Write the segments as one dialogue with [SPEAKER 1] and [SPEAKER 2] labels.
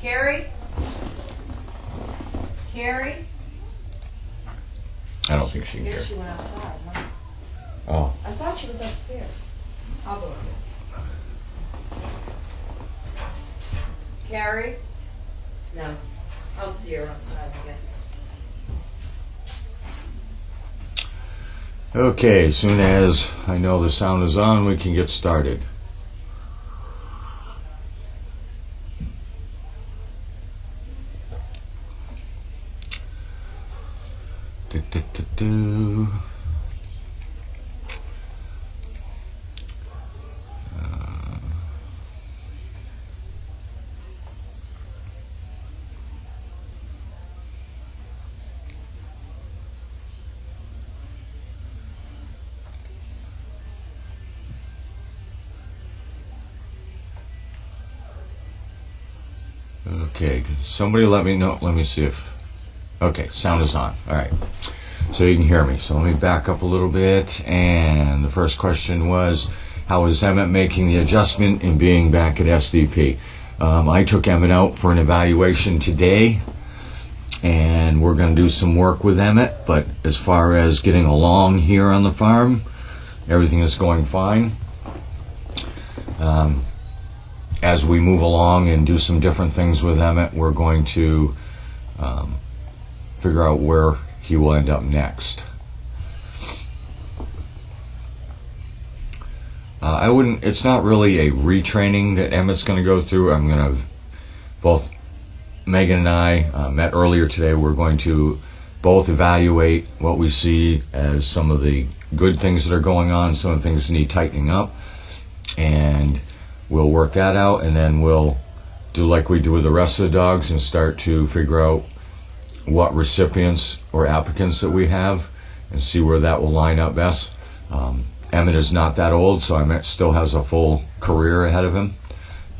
[SPEAKER 1] Carrie? Carrie?
[SPEAKER 2] I don't think she can hear.
[SPEAKER 1] She went outside, huh?
[SPEAKER 2] Oh.
[SPEAKER 1] I thought she was upstairs. I'll go over there. Carrie? No. I'll see her outside, I guess.
[SPEAKER 2] Okay, as soon as I know the sound is on, we can get started. Do. Okay, somebody let me know. Let me see if. Okay, sound is on. All right. So you can hear me. So let me back up a little bit. And the first question was, how is Emmett making the adjustment in being back at SDP? I took Emmett out for an evaluation today, and we're going to do some work with Emmett. But as far as getting along here on the farm, everything is going fine. As we move along and do some different things with Emmett, we're going to figure out where he will end up next. It's not really a retraining that Emmett's going to go through. Both Megan and I met earlier today. We're going to both evaluate what we see as some of the good things that are going on, some of the things that need tightening up, and we'll work that out, and then we'll do like we do with the rest of the dogs and start to figure out what recipients or applicants that we have and see where that will line up best. Emmett is not that old, so Emmett still has a full career ahead of him,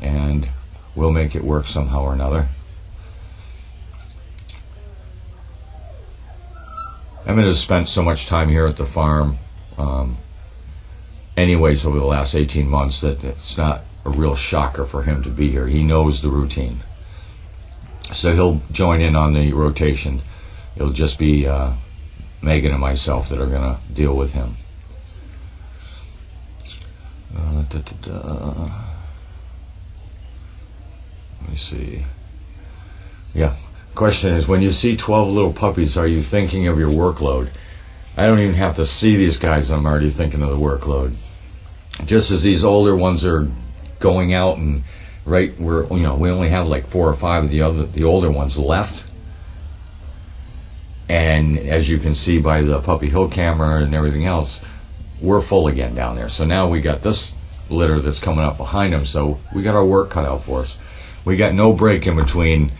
[SPEAKER 2] and we'll make it work somehow or another. Emmett has spent so much time here at the farm anyways over the last 18 months that it's not a real shocker for him to be here. He knows the routine. So he'll join in on the rotation. It'll just be Megan and myself that are going to deal with him. Let me see. Yeah. Question is, when you see 12 little puppies, are you thinking of your workload? I don't even have to see these guys, I'm already thinking of the workload. Just as these older ones are going out, and we only have like 4 or 5 of the older ones left, and as you can see by the Puppy Hill camera and everything else, we're full again down there. So now we got this litter that's coming up behind them, so we got our work cut out for us. We got no break in between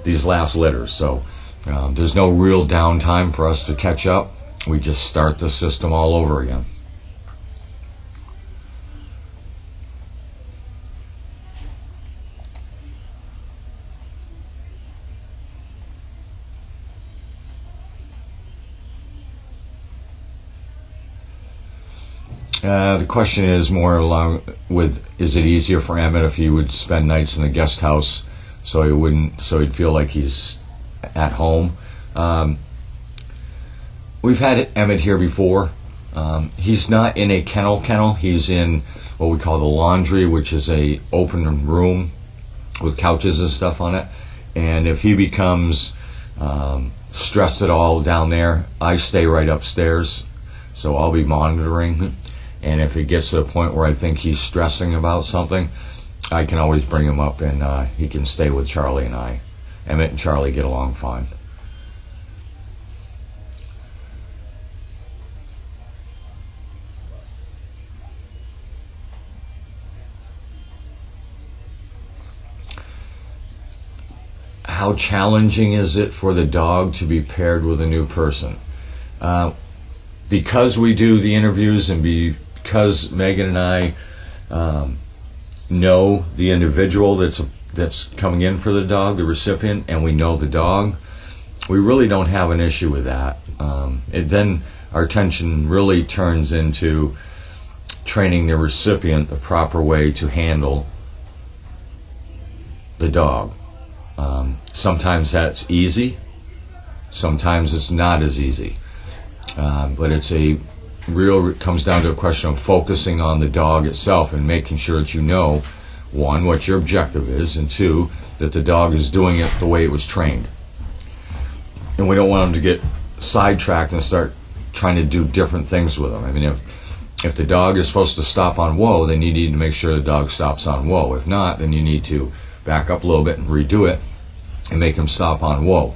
[SPEAKER 2] these last litters, so there's no real downtime for us to catch up. We just start the system all over again. The question is more along with, is it easier for Emmett if he would spend nights in the guest house so he'd feel like he's at home? We've had Emmett here before. He's not in a kennel. He's in what we call the laundry, which is a open room with couches and stuff on it. And if he becomes stressed at all down there, I stay right upstairs, so I'll be monitoring. And if it gets to the point where I think he's stressing about something, I can always bring him up, and he can stay with Charlie and I. Emmett and Charlie get along fine. How challenging is it for the dog to be paired with a new person? Because we do the interviews and because Megan and I know the individual that's coming in for the dog, the recipient, and we know the dog, we really don't have an issue with that. Then our attention really turns into training the recipient the proper way to handle the dog. Sometimes that's easy, sometimes it's not as easy. But it comes down to a question of focusing on the dog itself and making sure that you know, one, what your objective is, and two, that the dog is doing it the way it was trained. And we don't want them to get sidetracked and start trying to do different things with them. I mean, if the dog is supposed to stop on whoa, then you need to make sure the dog stops on whoa. If not, then you need to back up a little bit and redo it and make him stop on whoa.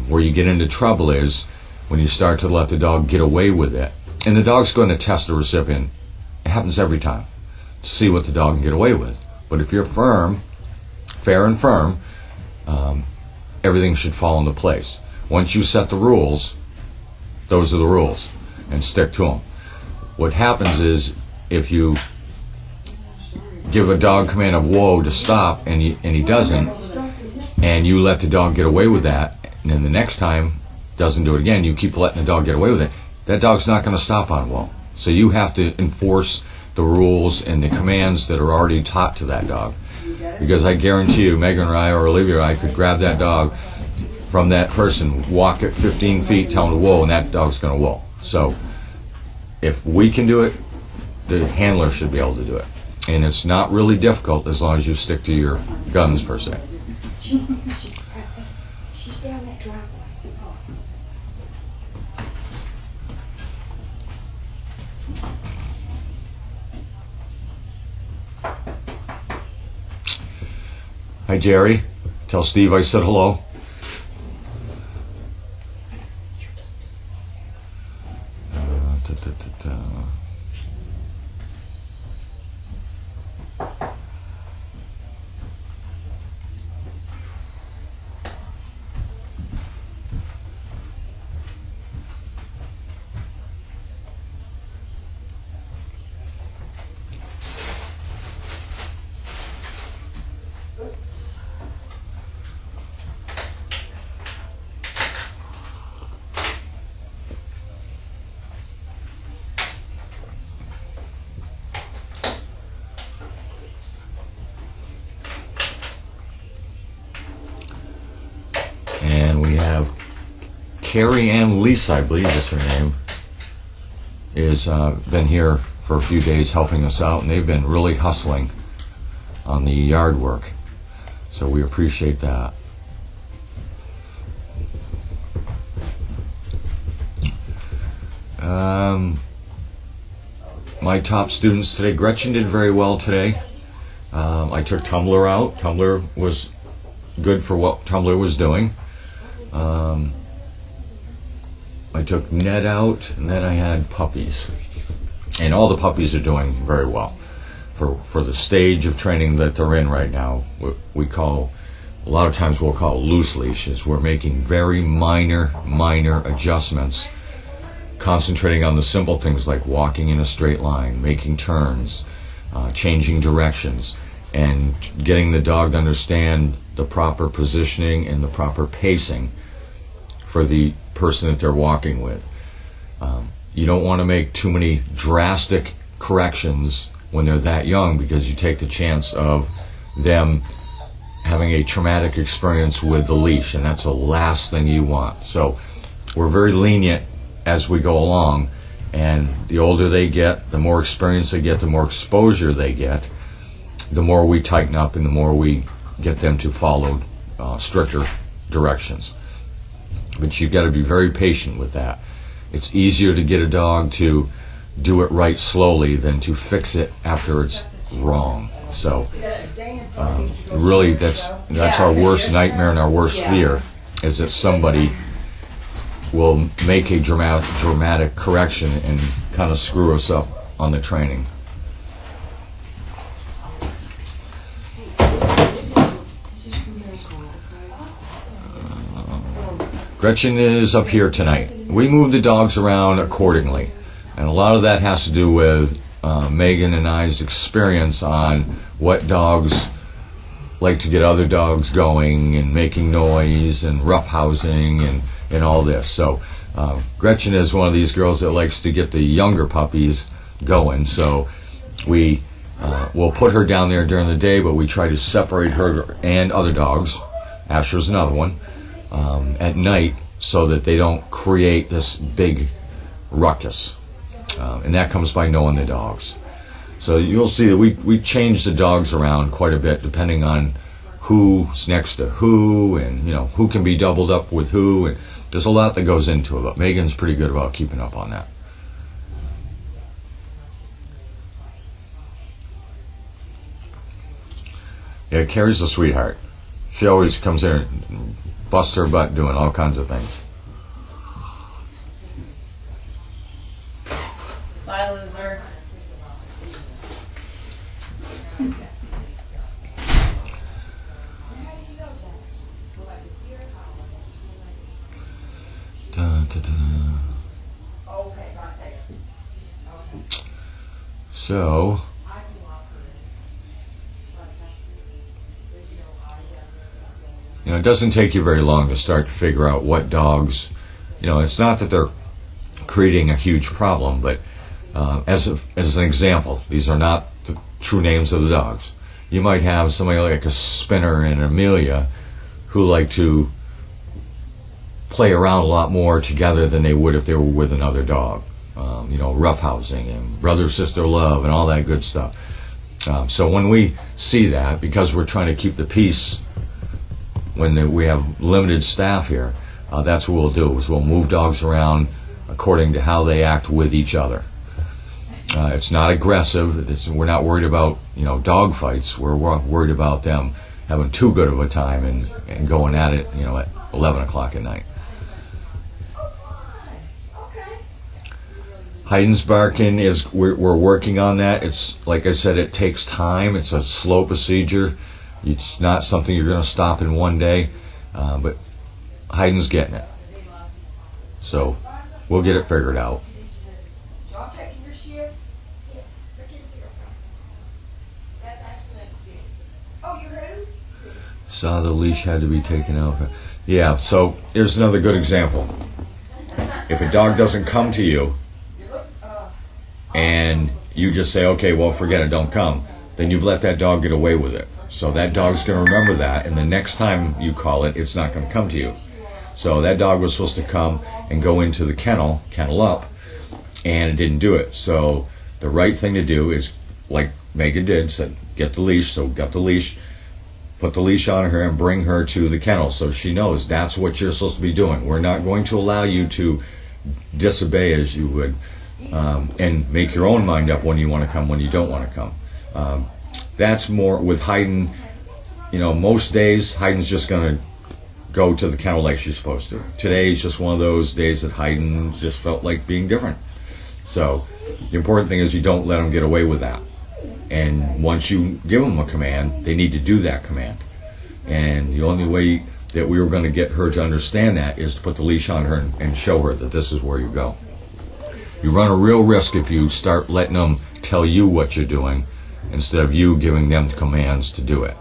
[SPEAKER 2] Where you get into trouble is when you start to let the dog get away with it. And the dog's going to test the recipient. It happens every time to see what the dog can get away with. But if you're fair and firm, everything should fall into place. Once you set the rules, those are the rules, and stick to them. What happens is if you give a dog command of whoa to stop and he doesn't, and you let the dog get away with that, and then the next time doesn't do it again, you keep letting the dog get away with it, that dog's not going to stop on whoa. So you have to enforce the rules and the commands that are already taught to that dog. Because I guarantee you, Megan or I or Olivia or I could grab that dog from that person, walk it 15 feet, tell him to whoa, and that dog's going to whoa. So if we can do it, the handler should be able to do it. And it's not really difficult as long as you stick to your guns, per se.
[SPEAKER 3] She's down that driveway.
[SPEAKER 2] Hi, Jerry. Tell Steve I said hello. And we have Carrie Ann Lisa, I believe is her name, is been here for a few days helping us out, and they've been really hustling on the yard work. So we appreciate that. My top students today, Gretchen did very well today. I took Tumbler out. Tumbler was good for what Tumbler was doing. I took Ned out, and then I had puppies. And all the puppies are doing very well for the stage of training that they're in right now. We call, a lot of times we'll call loose leashes. We're making very minor adjustments, concentrating on the simple things like walking in a straight line, making turns, changing directions, and getting the dog to understand the proper positioning and the proper pacing for the person that they're walking with. You don't want to make too many drastic corrections when they're that young, because you take the chance of them having a traumatic experience with the leash, and that's the last thing you want. So we're very lenient as we go along, and the older they get, the more experience they get, the more exposure they get, the more we tighten up and the more we get them to follow stricter directions. But you've got to be very patient with that. It's easier to get a dog to do it right slowly than to fix it after it's wrong. So really that's our worst nightmare and our worst fear, is that somebody will make a dramatic correction and kind of screw us up on the training. Gretchen is up here tonight. We move the dogs around accordingly, and a lot of that has to do with Megan and I's experience on what dogs like to get other dogs going and making noise and roughhousing and all this. So Gretchen is one of these girls that likes to get the younger puppies going. So we will put her down there during the day, but we try to separate her and other dogs Asher's another one, at night so that they don't create this big ruckus. And that comes by knowing the dogs. So you'll see that we change the dogs around quite a bit depending on who's next to who, and who can be doubled up with who, and there's a lot that goes into it, but Megan's pretty good about keeping up on that. Yeah, Carrie's a sweetheart. She always comes here and busts her butt doing all kinds of things.
[SPEAKER 1] Bye, loser.
[SPEAKER 2] Da, da, da. So, it doesn't take you very long to start to figure out what dogs, it's not that they're creating a huge problem, but as an example, these are not the true names of the dogs. You might have somebody like a Spinner and an Amelia who like to play around a lot more together than they would if they were with another dog. Roughhousing and brother-sister love and all that good stuff. So when we see that, because we're trying to keep the peace when we have limited staff here, that's what we'll do, is we'll move dogs around according to how they act with each other. It's not aggressive. We're not worried about dog fights. We're worried about them having too good of a time and going at it at 11 o'clock at night. Haydn's barking we're working on that. It's like I said, it takes time. It's a slow procedure. It's not something you're going to stop in one day, but Haydn's getting it. So we'll get it figured out. Saw the leash had to be taken out. Yeah, so here's another good example. If a dog doesn't come to you and you just say, okay, well, forget it, don't come, then you've let that dog get away with it. So that dog's going to remember that, and the next time you call it, it's not going to come to you. So that dog was supposed to come and go into the kennel up, and it didn't do it. So the right thing to do is, like Megan did, said, get the leash. So got the leash, put the leash on her and bring her to the kennel so she knows that's what you're supposed to be doing. We're not going to allow you to disobey as you would, and make your own mind up when you want to come, when you don't want to come. That's more with Haydn. Most days Haydn's just going to go to the kennel like she's supposed to. Today's just one of those days that Haydn just felt like being different. So the important thing is you don't let them get away with that. And once you give them a command, they need to do that command. And the only way that we were going to get her to understand that is to put the leash on her and show her that this is where you go. You run a real risk if you start letting them tell you what you're doing instead of you giving them commands to do it.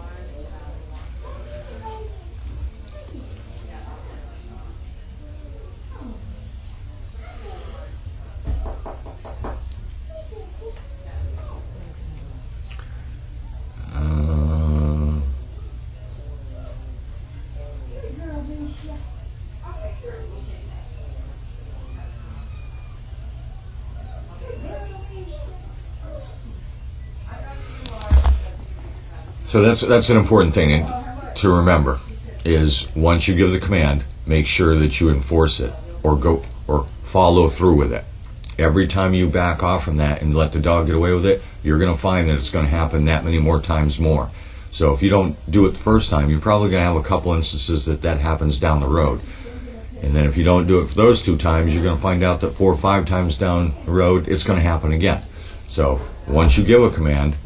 [SPEAKER 2] So that's an important thing to remember, is once you give the command, make sure that you enforce it or follow through with it. Every time you back off from that and let the dog get away with it, you're going to find that it's going to happen that many more times more. So if you don't do it the first time, you're probably going to have a couple instances that happens down the road. And then if you don't do it for those 2 times, you're going to find out that 4 or 5 times down the road, it's going to happen again. So once you give a command,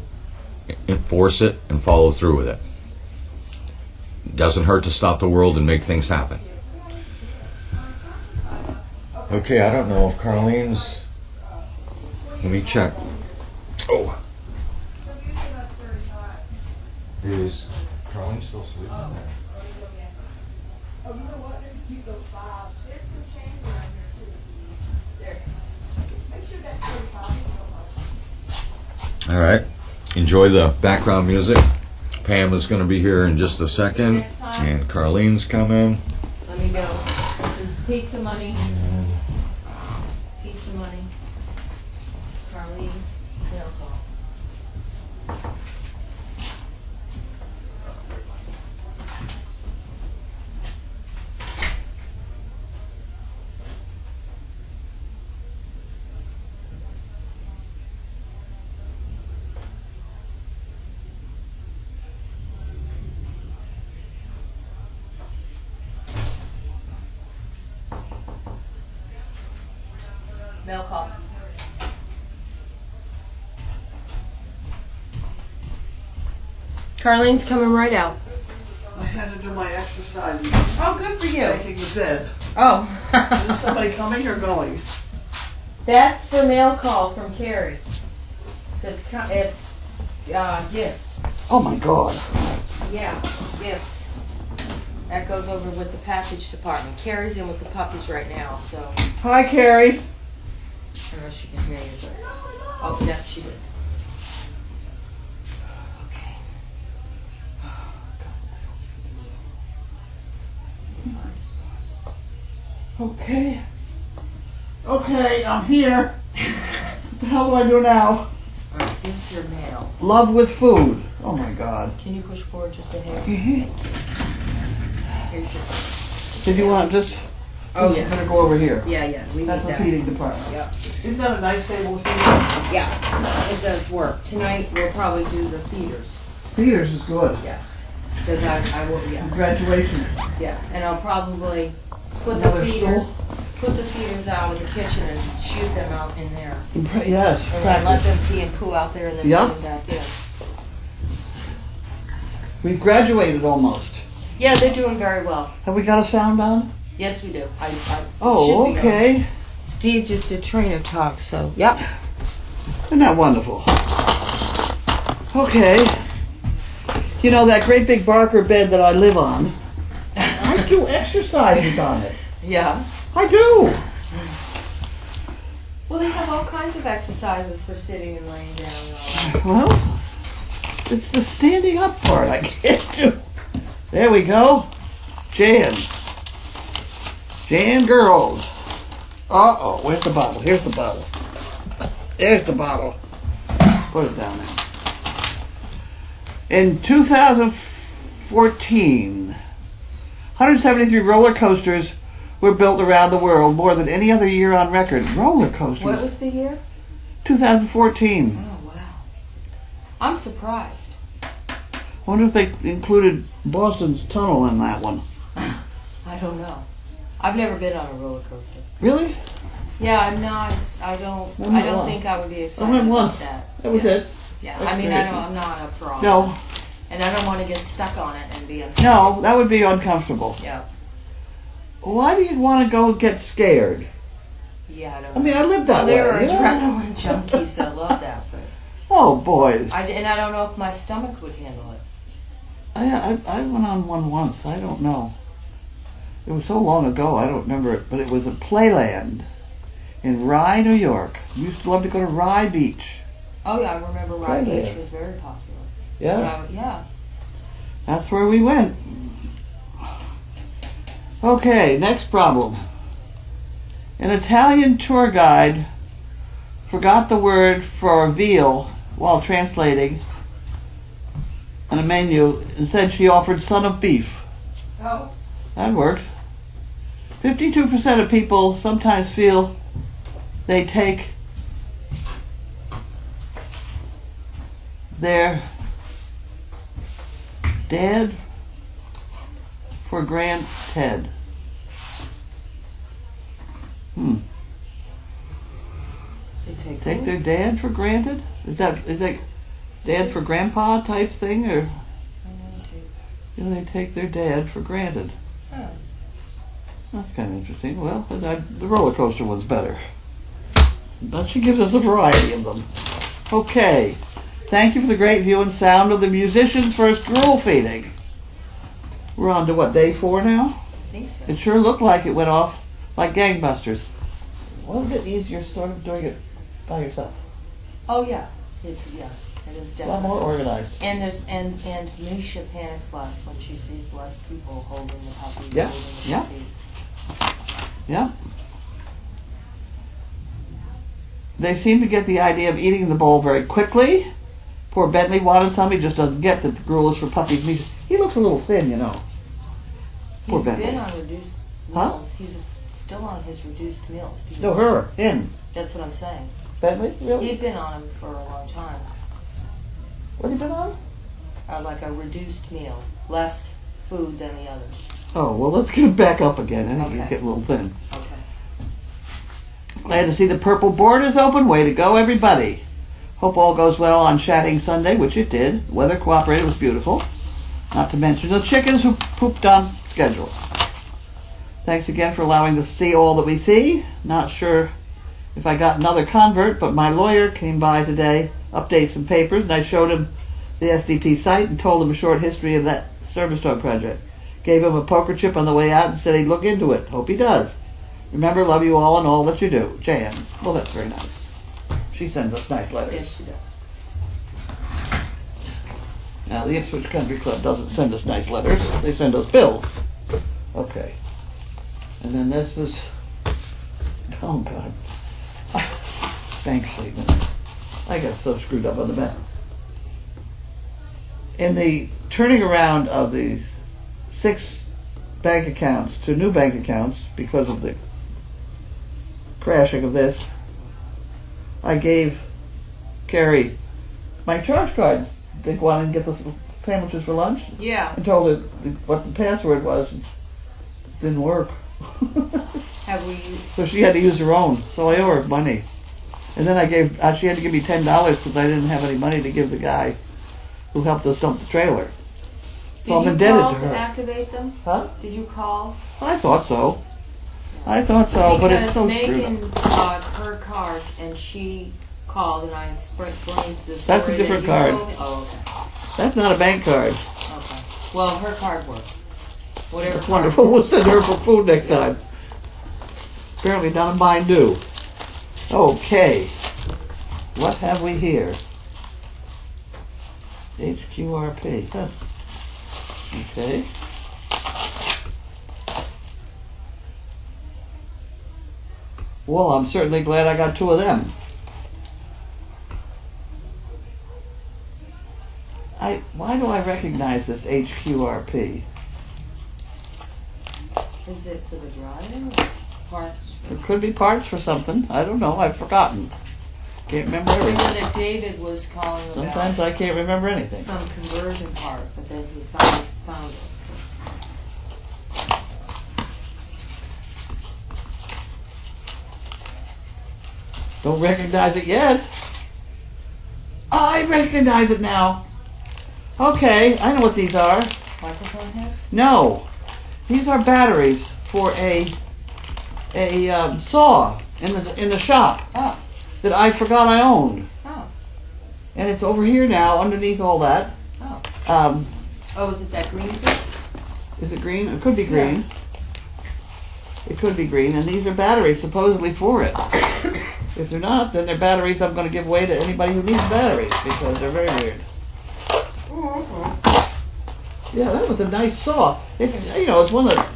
[SPEAKER 2] enforce it and follow through with it. Doesn't hurt to stop the world and make things happen. Okay, I don't know if Carlene's... Let me check. Oh. Is Carlene still sleeping in there?
[SPEAKER 3] Oh, you know what? You go 5. There's some change around here too. There. Make sure that's 35.
[SPEAKER 2] All right. Enjoy the background music. Pam is going to be here in just a second.
[SPEAKER 1] Next time
[SPEAKER 2] And Carlene's coming.
[SPEAKER 1] Let me go. This is pizza money. Pizza money. Carlene, mail call. Mail call. Carlene's coming right out.
[SPEAKER 4] I had to do my exercise.
[SPEAKER 1] Oh, good for you.
[SPEAKER 4] Making the bed.
[SPEAKER 1] Oh.
[SPEAKER 4] Is somebody coming or going?
[SPEAKER 1] That's for mail call from Carrie. It's gifts.
[SPEAKER 4] Oh my God.
[SPEAKER 1] Yeah, gifts. That goes over with the package department. Carrie's in with the puppies right now, so
[SPEAKER 4] Hi, Carrie.
[SPEAKER 1] I don't know if she can hear you, but oh, yeah, she did. Okay.
[SPEAKER 4] Okay. Okay, I'm here. What the hell do I do now?
[SPEAKER 1] All right, here's your mail.
[SPEAKER 4] Love with food. Oh my God.
[SPEAKER 1] Can you push forward just a hair?
[SPEAKER 4] Mhm.
[SPEAKER 1] Here's your.
[SPEAKER 4] Did you want this?
[SPEAKER 1] Oh,
[SPEAKER 4] I'm
[SPEAKER 1] yeah.
[SPEAKER 4] gonna go over here.
[SPEAKER 1] Yeah, we need
[SPEAKER 4] That's the
[SPEAKER 1] that.
[SPEAKER 4] feeding department.
[SPEAKER 1] Yeah.
[SPEAKER 4] Isn't that a nice table feeder?
[SPEAKER 1] Yeah, it does work. Tonight we'll probably do the feeders.
[SPEAKER 4] Feeders is good.
[SPEAKER 1] Yeah. Because I will, yeah.
[SPEAKER 4] Graduation.
[SPEAKER 1] Yeah, and I'll probably put the
[SPEAKER 4] Another
[SPEAKER 1] feeders out in the kitchen and shoot them out in there.
[SPEAKER 4] Yes,
[SPEAKER 1] And then let
[SPEAKER 4] practice.
[SPEAKER 1] them pee and poo out there and then
[SPEAKER 4] Yeah.
[SPEAKER 1] put them back in.
[SPEAKER 4] We've graduated almost.
[SPEAKER 1] Yeah, they're doing very well.
[SPEAKER 4] Have we got a sound on?
[SPEAKER 1] Yes, we do. I
[SPEAKER 4] Oh,
[SPEAKER 1] should be on.
[SPEAKER 4] okay.
[SPEAKER 1] Steve just did trainer talk, so yep.
[SPEAKER 4] Isn't that wonderful? Okay. You know, that great big Barker bed that I live on, I do exercises on it.
[SPEAKER 1] Yeah.
[SPEAKER 4] I do.
[SPEAKER 1] Well, they have all kinds of exercises for sitting and laying down and all that.
[SPEAKER 4] Well, it's the standing up part I can't do. There we go. Jan. Jan girls. Uh-oh, where's the bottle? Here's the bottle. There's the bottle. Put it down there. In 2014, 173 roller coasters were built around the world, more than any other year on record. Roller coasters.
[SPEAKER 1] What was the year?
[SPEAKER 4] 2014.
[SPEAKER 1] Oh, wow. I'm surprised.
[SPEAKER 4] I wonder if they included Boston's tunnel in that one.
[SPEAKER 1] I don't know. I've never been on a roller coaster.
[SPEAKER 4] Really?
[SPEAKER 1] Yeah, I'm not. I don't think I would be excited
[SPEAKER 4] went
[SPEAKER 1] about
[SPEAKER 4] once.
[SPEAKER 1] that.
[SPEAKER 4] That was
[SPEAKER 1] yeah.
[SPEAKER 4] it.
[SPEAKER 1] Yeah,
[SPEAKER 4] That's
[SPEAKER 1] I mean,
[SPEAKER 4] crazy.
[SPEAKER 1] I'm not up for all that.
[SPEAKER 4] No,
[SPEAKER 1] And I don't want to get stuck on it and be uncomfortable.
[SPEAKER 4] no, that would be uncomfortable.
[SPEAKER 1] Yeah.
[SPEAKER 4] Why do you want to go get scared?
[SPEAKER 1] Yeah, I don't
[SPEAKER 4] I mean, I lived that
[SPEAKER 1] well, there
[SPEAKER 4] way.
[SPEAKER 1] are
[SPEAKER 4] you know?
[SPEAKER 1] adrenaline junkies that love that, but
[SPEAKER 4] Oh, boys.
[SPEAKER 1] and I don't know if my stomach would handle it.
[SPEAKER 4] I went on one once. I don't know. It was so long ago, I don't remember it, but it was at Playland in Rye, New York. We used to love to go to Rye Beach.
[SPEAKER 1] Oh yeah, I remember Rye
[SPEAKER 4] Really?
[SPEAKER 1] Beach was very popular.
[SPEAKER 4] Yeah,
[SPEAKER 1] Yeah.
[SPEAKER 4] that's where we went. Okay, next problem. An Italian tour guide forgot the word for veal while translating on a menu. Instead, she offered son of beef.
[SPEAKER 1] Oh.
[SPEAKER 4] That works. 52% of people sometimes feel they take their dad for granted.
[SPEAKER 1] They
[SPEAKER 4] Take their dad for granted? Is that dad for grandpa type thing, or do they take their dad for granted?
[SPEAKER 1] Oh.
[SPEAKER 4] That's kind of interesting. Well, the roller coaster one's better. But she gives us a variety of them. Okay. Thank you for the great view and sound of the musician's first drool feeding. We're on to what, day 4 now?
[SPEAKER 1] I think so.
[SPEAKER 4] It sure looked like it went off like gangbusters. Wasn't it easier sort of doing it by yourself?
[SPEAKER 1] Oh yeah. It's yeah. It is
[SPEAKER 4] A lot more
[SPEAKER 1] definitely.
[SPEAKER 4] organized.
[SPEAKER 1] And there's and Misha panics less when she sees less people holding the puppies.
[SPEAKER 4] Yeah,
[SPEAKER 1] Holding the
[SPEAKER 4] yeah.
[SPEAKER 1] puppies.
[SPEAKER 4] Yeah. They seem to get the idea of eating the bowl very quickly. Poor Bentley wanted some. He just doesn't get that gruel is for puppies. He looks a little thin, you know. Poor
[SPEAKER 1] He's
[SPEAKER 4] Bentley.
[SPEAKER 1] been on reduced
[SPEAKER 4] Huh?
[SPEAKER 1] meals. He's still on his reduced meals. Do you
[SPEAKER 4] No,
[SPEAKER 1] know?
[SPEAKER 4] her. Him.
[SPEAKER 1] That's what I'm saying.
[SPEAKER 4] Bentley? Really?
[SPEAKER 1] He'd been on him for a long time.
[SPEAKER 4] What have you been on?
[SPEAKER 1] Like a reduced meal. Less food than the others.
[SPEAKER 4] Oh, well, let's get him back up again. I think he's
[SPEAKER 1] Okay.
[SPEAKER 4] getting a little thin.
[SPEAKER 1] Okay.
[SPEAKER 4] Glad to see the purple board is open. Way to go, everybody. Hope all goes well on Shatting Sunday, which it did. Weather cooperated. It was beautiful. Not to mention the chickens who pooped on schedule. Thanks again for allowing us to see all that we see. Not sure if I got another convert, but my lawyer came by today, update some papers, and I showed him the SDP site and told him a short history of that service dog project. Gave him a poker chip on the way out and said he'd look into it. Hope he does. Remember, love you all and all that you do. Jan. Well, that's very nice. She sends us nice letters.
[SPEAKER 1] Yes, she does.
[SPEAKER 4] Now, the Ipswich Country Club doesn't send us nice letters. They send us bills. Okay. And then this is... Oh, God. Bank statement. I got so screwed up on the back. In the turning around of the 6 bank accounts to new bank accounts because of the crashing of this, I gave Carrie my charge card. They wanted to get the sandwiches for lunch.
[SPEAKER 1] Yeah.
[SPEAKER 4] I told her what the password was. It didn't work.
[SPEAKER 1] Have we?
[SPEAKER 4] So she had to use her own. So I owe her money. And then I gave, she had to give me $10 because I didn't have any money to give the guy who helped us dump the trailer. So I'm
[SPEAKER 1] Did you
[SPEAKER 4] indebted
[SPEAKER 1] call
[SPEAKER 4] to
[SPEAKER 1] to
[SPEAKER 4] her.
[SPEAKER 1] activate them?
[SPEAKER 4] Huh?
[SPEAKER 1] Did you call?
[SPEAKER 4] I thought so. I thought so, but it's so
[SPEAKER 1] Because
[SPEAKER 4] screwed up.
[SPEAKER 1] Megan got her card and she called and I explained the story
[SPEAKER 4] That's a different
[SPEAKER 1] that you
[SPEAKER 4] card.
[SPEAKER 1] told me. Oh,
[SPEAKER 4] That's not a bank card.
[SPEAKER 1] okay. Okay. Well, her card works. Whatever.
[SPEAKER 4] That's
[SPEAKER 1] card
[SPEAKER 4] wonderful. We'll
[SPEAKER 1] works.
[SPEAKER 4] send her for food next time. Apparently none of mine do. Okay. What have we here? HQRP. Huh. Okay. Well, I'm certainly glad I got 2 of them. Why do I recognize this HQRP?
[SPEAKER 1] Is it for the dryer or parts?
[SPEAKER 4] It could be parts for something. I don't know. I've forgotten. Can't remember
[SPEAKER 1] I remember
[SPEAKER 4] everything.
[SPEAKER 1] that David was calling
[SPEAKER 4] Sometimes
[SPEAKER 1] about
[SPEAKER 4] I can't remember anything.
[SPEAKER 1] some conversion part, but then he found it. So.
[SPEAKER 4] Don't recognize it yet. I recognize it now. Okay, I know what these are.
[SPEAKER 1] Microphone heads?
[SPEAKER 4] No, these are batteries for a saw in the shop
[SPEAKER 1] Oh.
[SPEAKER 4] that I forgot I owned,
[SPEAKER 1] Oh.
[SPEAKER 4] and it's over here now underneath all that.
[SPEAKER 1] Oh.
[SPEAKER 4] Um,
[SPEAKER 1] Is it that green thing?
[SPEAKER 4] is it green? It could be green. It could be green, and these are batteries supposedly for it. If they're not, then they're batteries I'm going to give away to anybody who needs batteries because they're very weird. Yeah, that was a nice saw. It's one that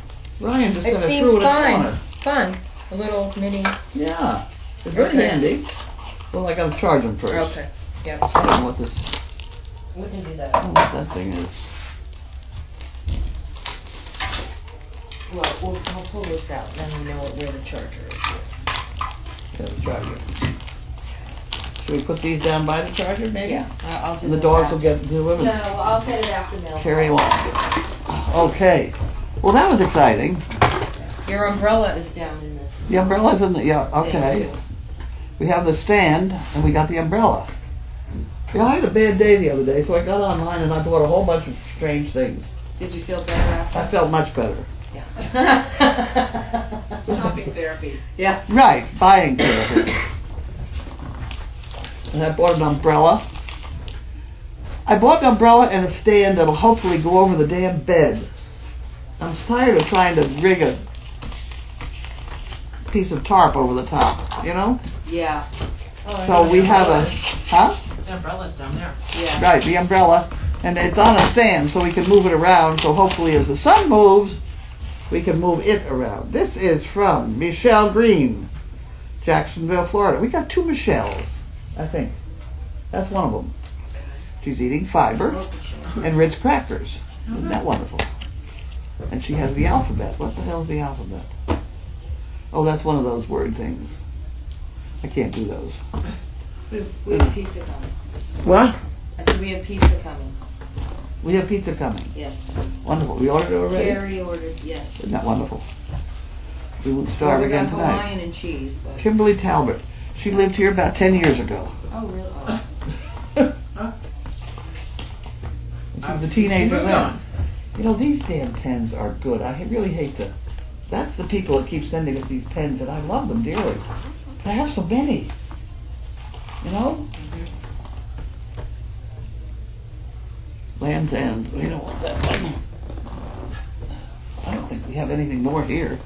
[SPEAKER 4] Ryan just kind of threw in a corner.
[SPEAKER 1] Fun. A little mini.
[SPEAKER 4] Yeah, it's very
[SPEAKER 1] Okay.
[SPEAKER 4] handy. Well, I got to charge them first.
[SPEAKER 1] Okay. Yeah.
[SPEAKER 4] I don't know what this.
[SPEAKER 1] We can do
[SPEAKER 4] I
[SPEAKER 1] that.
[SPEAKER 4] don't know what that thing is.
[SPEAKER 1] Well, we'll pull this out, then we know where the charger is.
[SPEAKER 4] Yeah, the charger. Should we put these down by the charger, maybe?
[SPEAKER 1] Yeah, I'll do
[SPEAKER 4] And the
[SPEAKER 1] those
[SPEAKER 4] dogs
[SPEAKER 1] after.
[SPEAKER 4] will get to them.
[SPEAKER 1] No,
[SPEAKER 4] And
[SPEAKER 1] I'll get it after mail.
[SPEAKER 4] Carrie wants it. Okay. Well, that was exciting.
[SPEAKER 1] Your umbrella is down in the
[SPEAKER 4] The umbrella's in the, yeah,
[SPEAKER 1] thing,
[SPEAKER 4] okay.
[SPEAKER 1] too.
[SPEAKER 4] We have the stand and we got the umbrella. Yeah, I had a bad day the other day, so I got online and I bought a whole bunch of strange things.
[SPEAKER 1] Did you feel better after?
[SPEAKER 4] I felt much better.
[SPEAKER 1] Yeah.
[SPEAKER 3] Shopping therapy.
[SPEAKER 1] Yeah.
[SPEAKER 4] Right, buying therapy. And I bought an umbrella. I bought an umbrella and a stand that'll hopefully go over the damn bed. I'm tired of trying to rig a piece of tarp over the top, you know?
[SPEAKER 1] Yeah.
[SPEAKER 4] So we have a, huh?
[SPEAKER 5] The umbrella's down there.
[SPEAKER 1] Yeah.
[SPEAKER 4] Right, the umbrella, and it's on a stand so we can move it around, so hopefully as the sun moves, we can move it around. This is from Michelle Green, Jacksonville, Florida. We got 2 Michelles, I think. That's one of them. She's eating fiber and Ritz crackers. Isn't that wonderful? And she has the alphabet. What the hell is the alphabet? Oh, that's one of those word things. I can't do those.
[SPEAKER 1] We have pizza coming.
[SPEAKER 4] What?
[SPEAKER 1] I said we have pizza coming.
[SPEAKER 4] We have pizza coming.
[SPEAKER 1] Yes.
[SPEAKER 4] Wonderful. We ordered it already?
[SPEAKER 1] Carrie ordered, yes.
[SPEAKER 4] Isn't that wonderful? We won't starve
[SPEAKER 1] Ordered
[SPEAKER 4] again
[SPEAKER 1] on
[SPEAKER 4] tonight.
[SPEAKER 1] Hawaiian and cheese, but.
[SPEAKER 4] Kimberly Talbot. She lived here about 10 years ago.
[SPEAKER 1] Oh, really? Oh.
[SPEAKER 4] She was a teenager then. You know, these damn pens are good. I really hate to. That's the people that keep sending us these pens, and I love them dearly. But I have so many. You know? Land's End. We don't want that one. I don't think we have anything more here.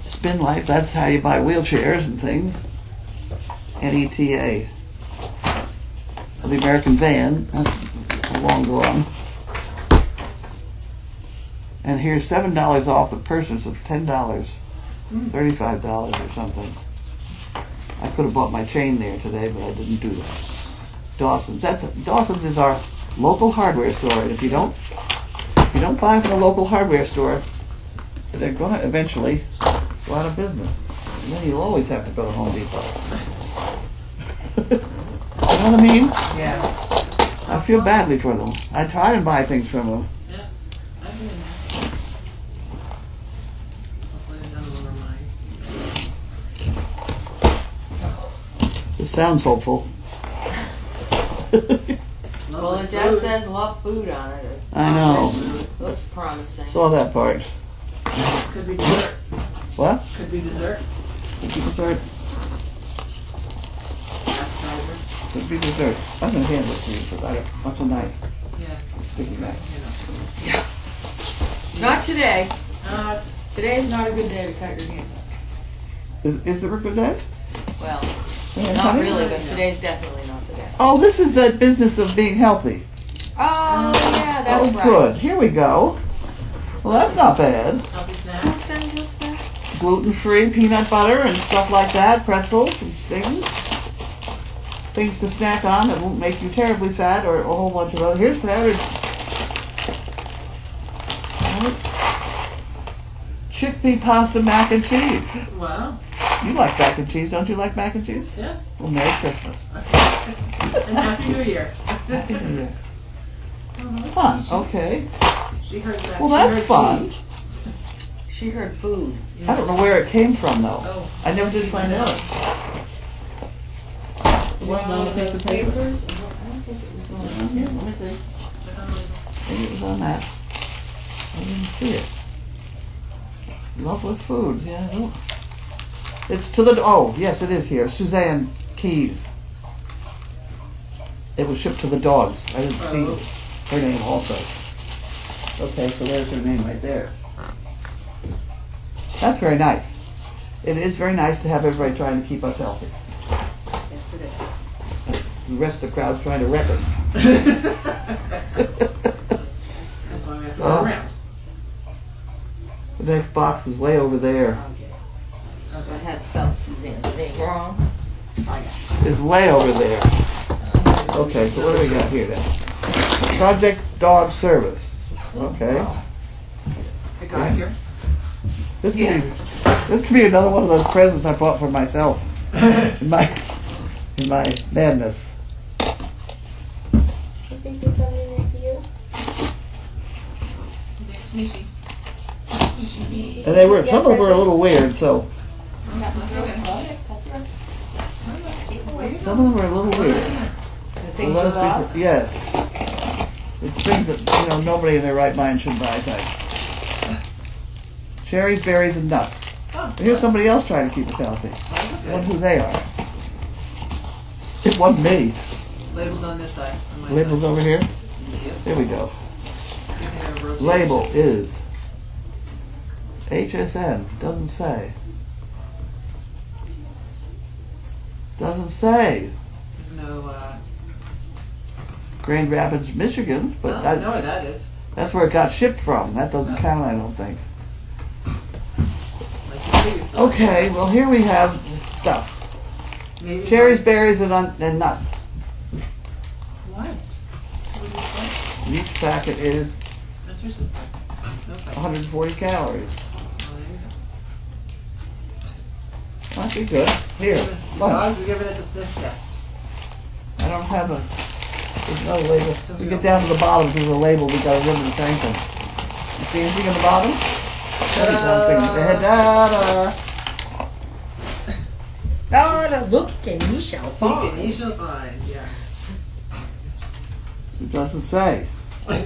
[SPEAKER 4] Spin Life, that's how you buy wheelchairs and things. NETA. The American Van, that's long gone. And here's $7 off the purchase of $10, $35 or something. I could have bought my chain there today, but I didn't do that. Dawson's. Dawson's is our local hardware store, and if you don't buy from the local hardware store, they're going to eventually go out of business. And then you'll always have to go to Home Depot. You know what I mean?
[SPEAKER 5] Yeah.
[SPEAKER 4] I feel badly for them. I try and buy things from them.
[SPEAKER 5] Yeah. I've been in there. Hopefully none of them are mine.
[SPEAKER 4] It sounds hopeful.
[SPEAKER 1] Well, it just says love food on it.
[SPEAKER 4] I know.
[SPEAKER 1] Looks promising.
[SPEAKER 4] Saw that part.
[SPEAKER 5] Could be dessert.
[SPEAKER 4] What?
[SPEAKER 5] Could be dessert.
[SPEAKER 4] Could be dessert.
[SPEAKER 5] Appetizer.
[SPEAKER 4] Could be dessert. I'm going to hand this to you because I don't. What's so nice?
[SPEAKER 5] Yeah.
[SPEAKER 4] Sticky back.
[SPEAKER 5] You know.
[SPEAKER 1] Not today.
[SPEAKER 5] Uh,
[SPEAKER 1] Today is not a good day to cut your hands off.
[SPEAKER 4] Is it a good day?
[SPEAKER 1] Well,
[SPEAKER 4] Yeah,
[SPEAKER 1] not
[SPEAKER 4] honey?
[SPEAKER 1] really, but today's definitely not the day.
[SPEAKER 4] Oh, this is that business of being healthy.
[SPEAKER 1] Oh, yeah, that's
[SPEAKER 4] Oh,
[SPEAKER 1] right.
[SPEAKER 4] good. Here we go. Well, that's not bad.
[SPEAKER 5] healthy
[SPEAKER 1] Who
[SPEAKER 5] snacks.
[SPEAKER 1] sends us that?
[SPEAKER 4] Gluten-free peanut butter and stuff like that, pretzels and things. Things to snack on that won't make you terribly fat, or a whole bunch of other. Here's that. Chickpea pasta mac and cheese.
[SPEAKER 5] Wow.
[SPEAKER 4] You like mac and cheese, don't you like mac and cheese?
[SPEAKER 5] Yeah.
[SPEAKER 4] Well, Merry Christmas.
[SPEAKER 5] And Happy New Year.
[SPEAKER 4] Happy New Year. Fun, okay.
[SPEAKER 5] She heard that.
[SPEAKER 4] Well,
[SPEAKER 5] She
[SPEAKER 4] that's
[SPEAKER 5] heard
[SPEAKER 4] fun.
[SPEAKER 5] cheese.
[SPEAKER 1] She heard food.
[SPEAKER 5] Yeah.
[SPEAKER 4] I don't know where it came from, though.
[SPEAKER 5] Oh.
[SPEAKER 4] I never did find out.
[SPEAKER 1] One
[SPEAKER 4] on the
[SPEAKER 1] of
[SPEAKER 4] piece
[SPEAKER 1] those
[SPEAKER 4] of paper?
[SPEAKER 1] papers? I don't think it was on.
[SPEAKER 4] Here, let me see. Maybe it was on that. I didn't see it. Love with food, yeah. I don't. It's to the, oh, yes, it is here. Suzanne Keys. It was shipped to the dogs. I didn't see her name also. Okay, so there's her name right there. That's very nice. It is very nice to have everybody trying to keep us healthy.
[SPEAKER 1] Yes, it is.
[SPEAKER 4] The rest of the crowd's trying to wreck us.
[SPEAKER 5] That's why we have to go around.
[SPEAKER 4] The next box is way over there.
[SPEAKER 1] Okay. So I had spelled Suzanne's name wrong.
[SPEAKER 4] It's way over there. Okay, so what do we got here then? Project Dog Service. Okay.
[SPEAKER 5] I got here.
[SPEAKER 4] This could be another one of those presents I bought for myself in my madness.
[SPEAKER 1] I think there's something there for you.
[SPEAKER 4] And some of them were a little weird, so some of them were a little weird.
[SPEAKER 1] The things you
[SPEAKER 4] Well, let us
[SPEAKER 1] love?
[SPEAKER 4] be, yes. It's things that, nobody in their right mind should buy, type. Cherries, berries, and nuts.
[SPEAKER 5] Oh.
[SPEAKER 4] Here's somebody else trying to keep us healthy. I wonder who they are. It wasn't me.
[SPEAKER 5] Labeled on this side. On my
[SPEAKER 4] Label's
[SPEAKER 5] side.
[SPEAKER 4] over here.
[SPEAKER 5] Yep.
[SPEAKER 4] Here we go.
[SPEAKER 5] You can have a rotation.
[SPEAKER 4] Label is HSN. Doesn't say. Doesn't say.
[SPEAKER 5] There's no
[SPEAKER 4] Grand Rapids, Michigan, but
[SPEAKER 5] Well, I know where that is.
[SPEAKER 4] that's where it got shipped from. That doesn't count, I don't think.
[SPEAKER 5] Like you say, you still-
[SPEAKER 4] Okay, well here we have stuff.
[SPEAKER 5] Maybe
[SPEAKER 4] Cherries, berries, and nuts.
[SPEAKER 5] What? What did you say?
[SPEAKER 4] And each packet is
[SPEAKER 5] That's your sister. No fight.
[SPEAKER 4] 140 calories.
[SPEAKER 5] Oh, there you go.
[SPEAKER 4] Might be good. Here, lunch.
[SPEAKER 5] Dogs are giving it the sniff test.
[SPEAKER 4] I don't have a, there's no label. We get down to the bottom, there's a label, we got a ribbon thank them. You see anything at the bottom? Da-da.
[SPEAKER 1] Gotta look and ye shall
[SPEAKER 5] Seek
[SPEAKER 1] find.
[SPEAKER 5] and ye shall find, yeah.
[SPEAKER 4] It doesn't say.
[SPEAKER 5] Oh,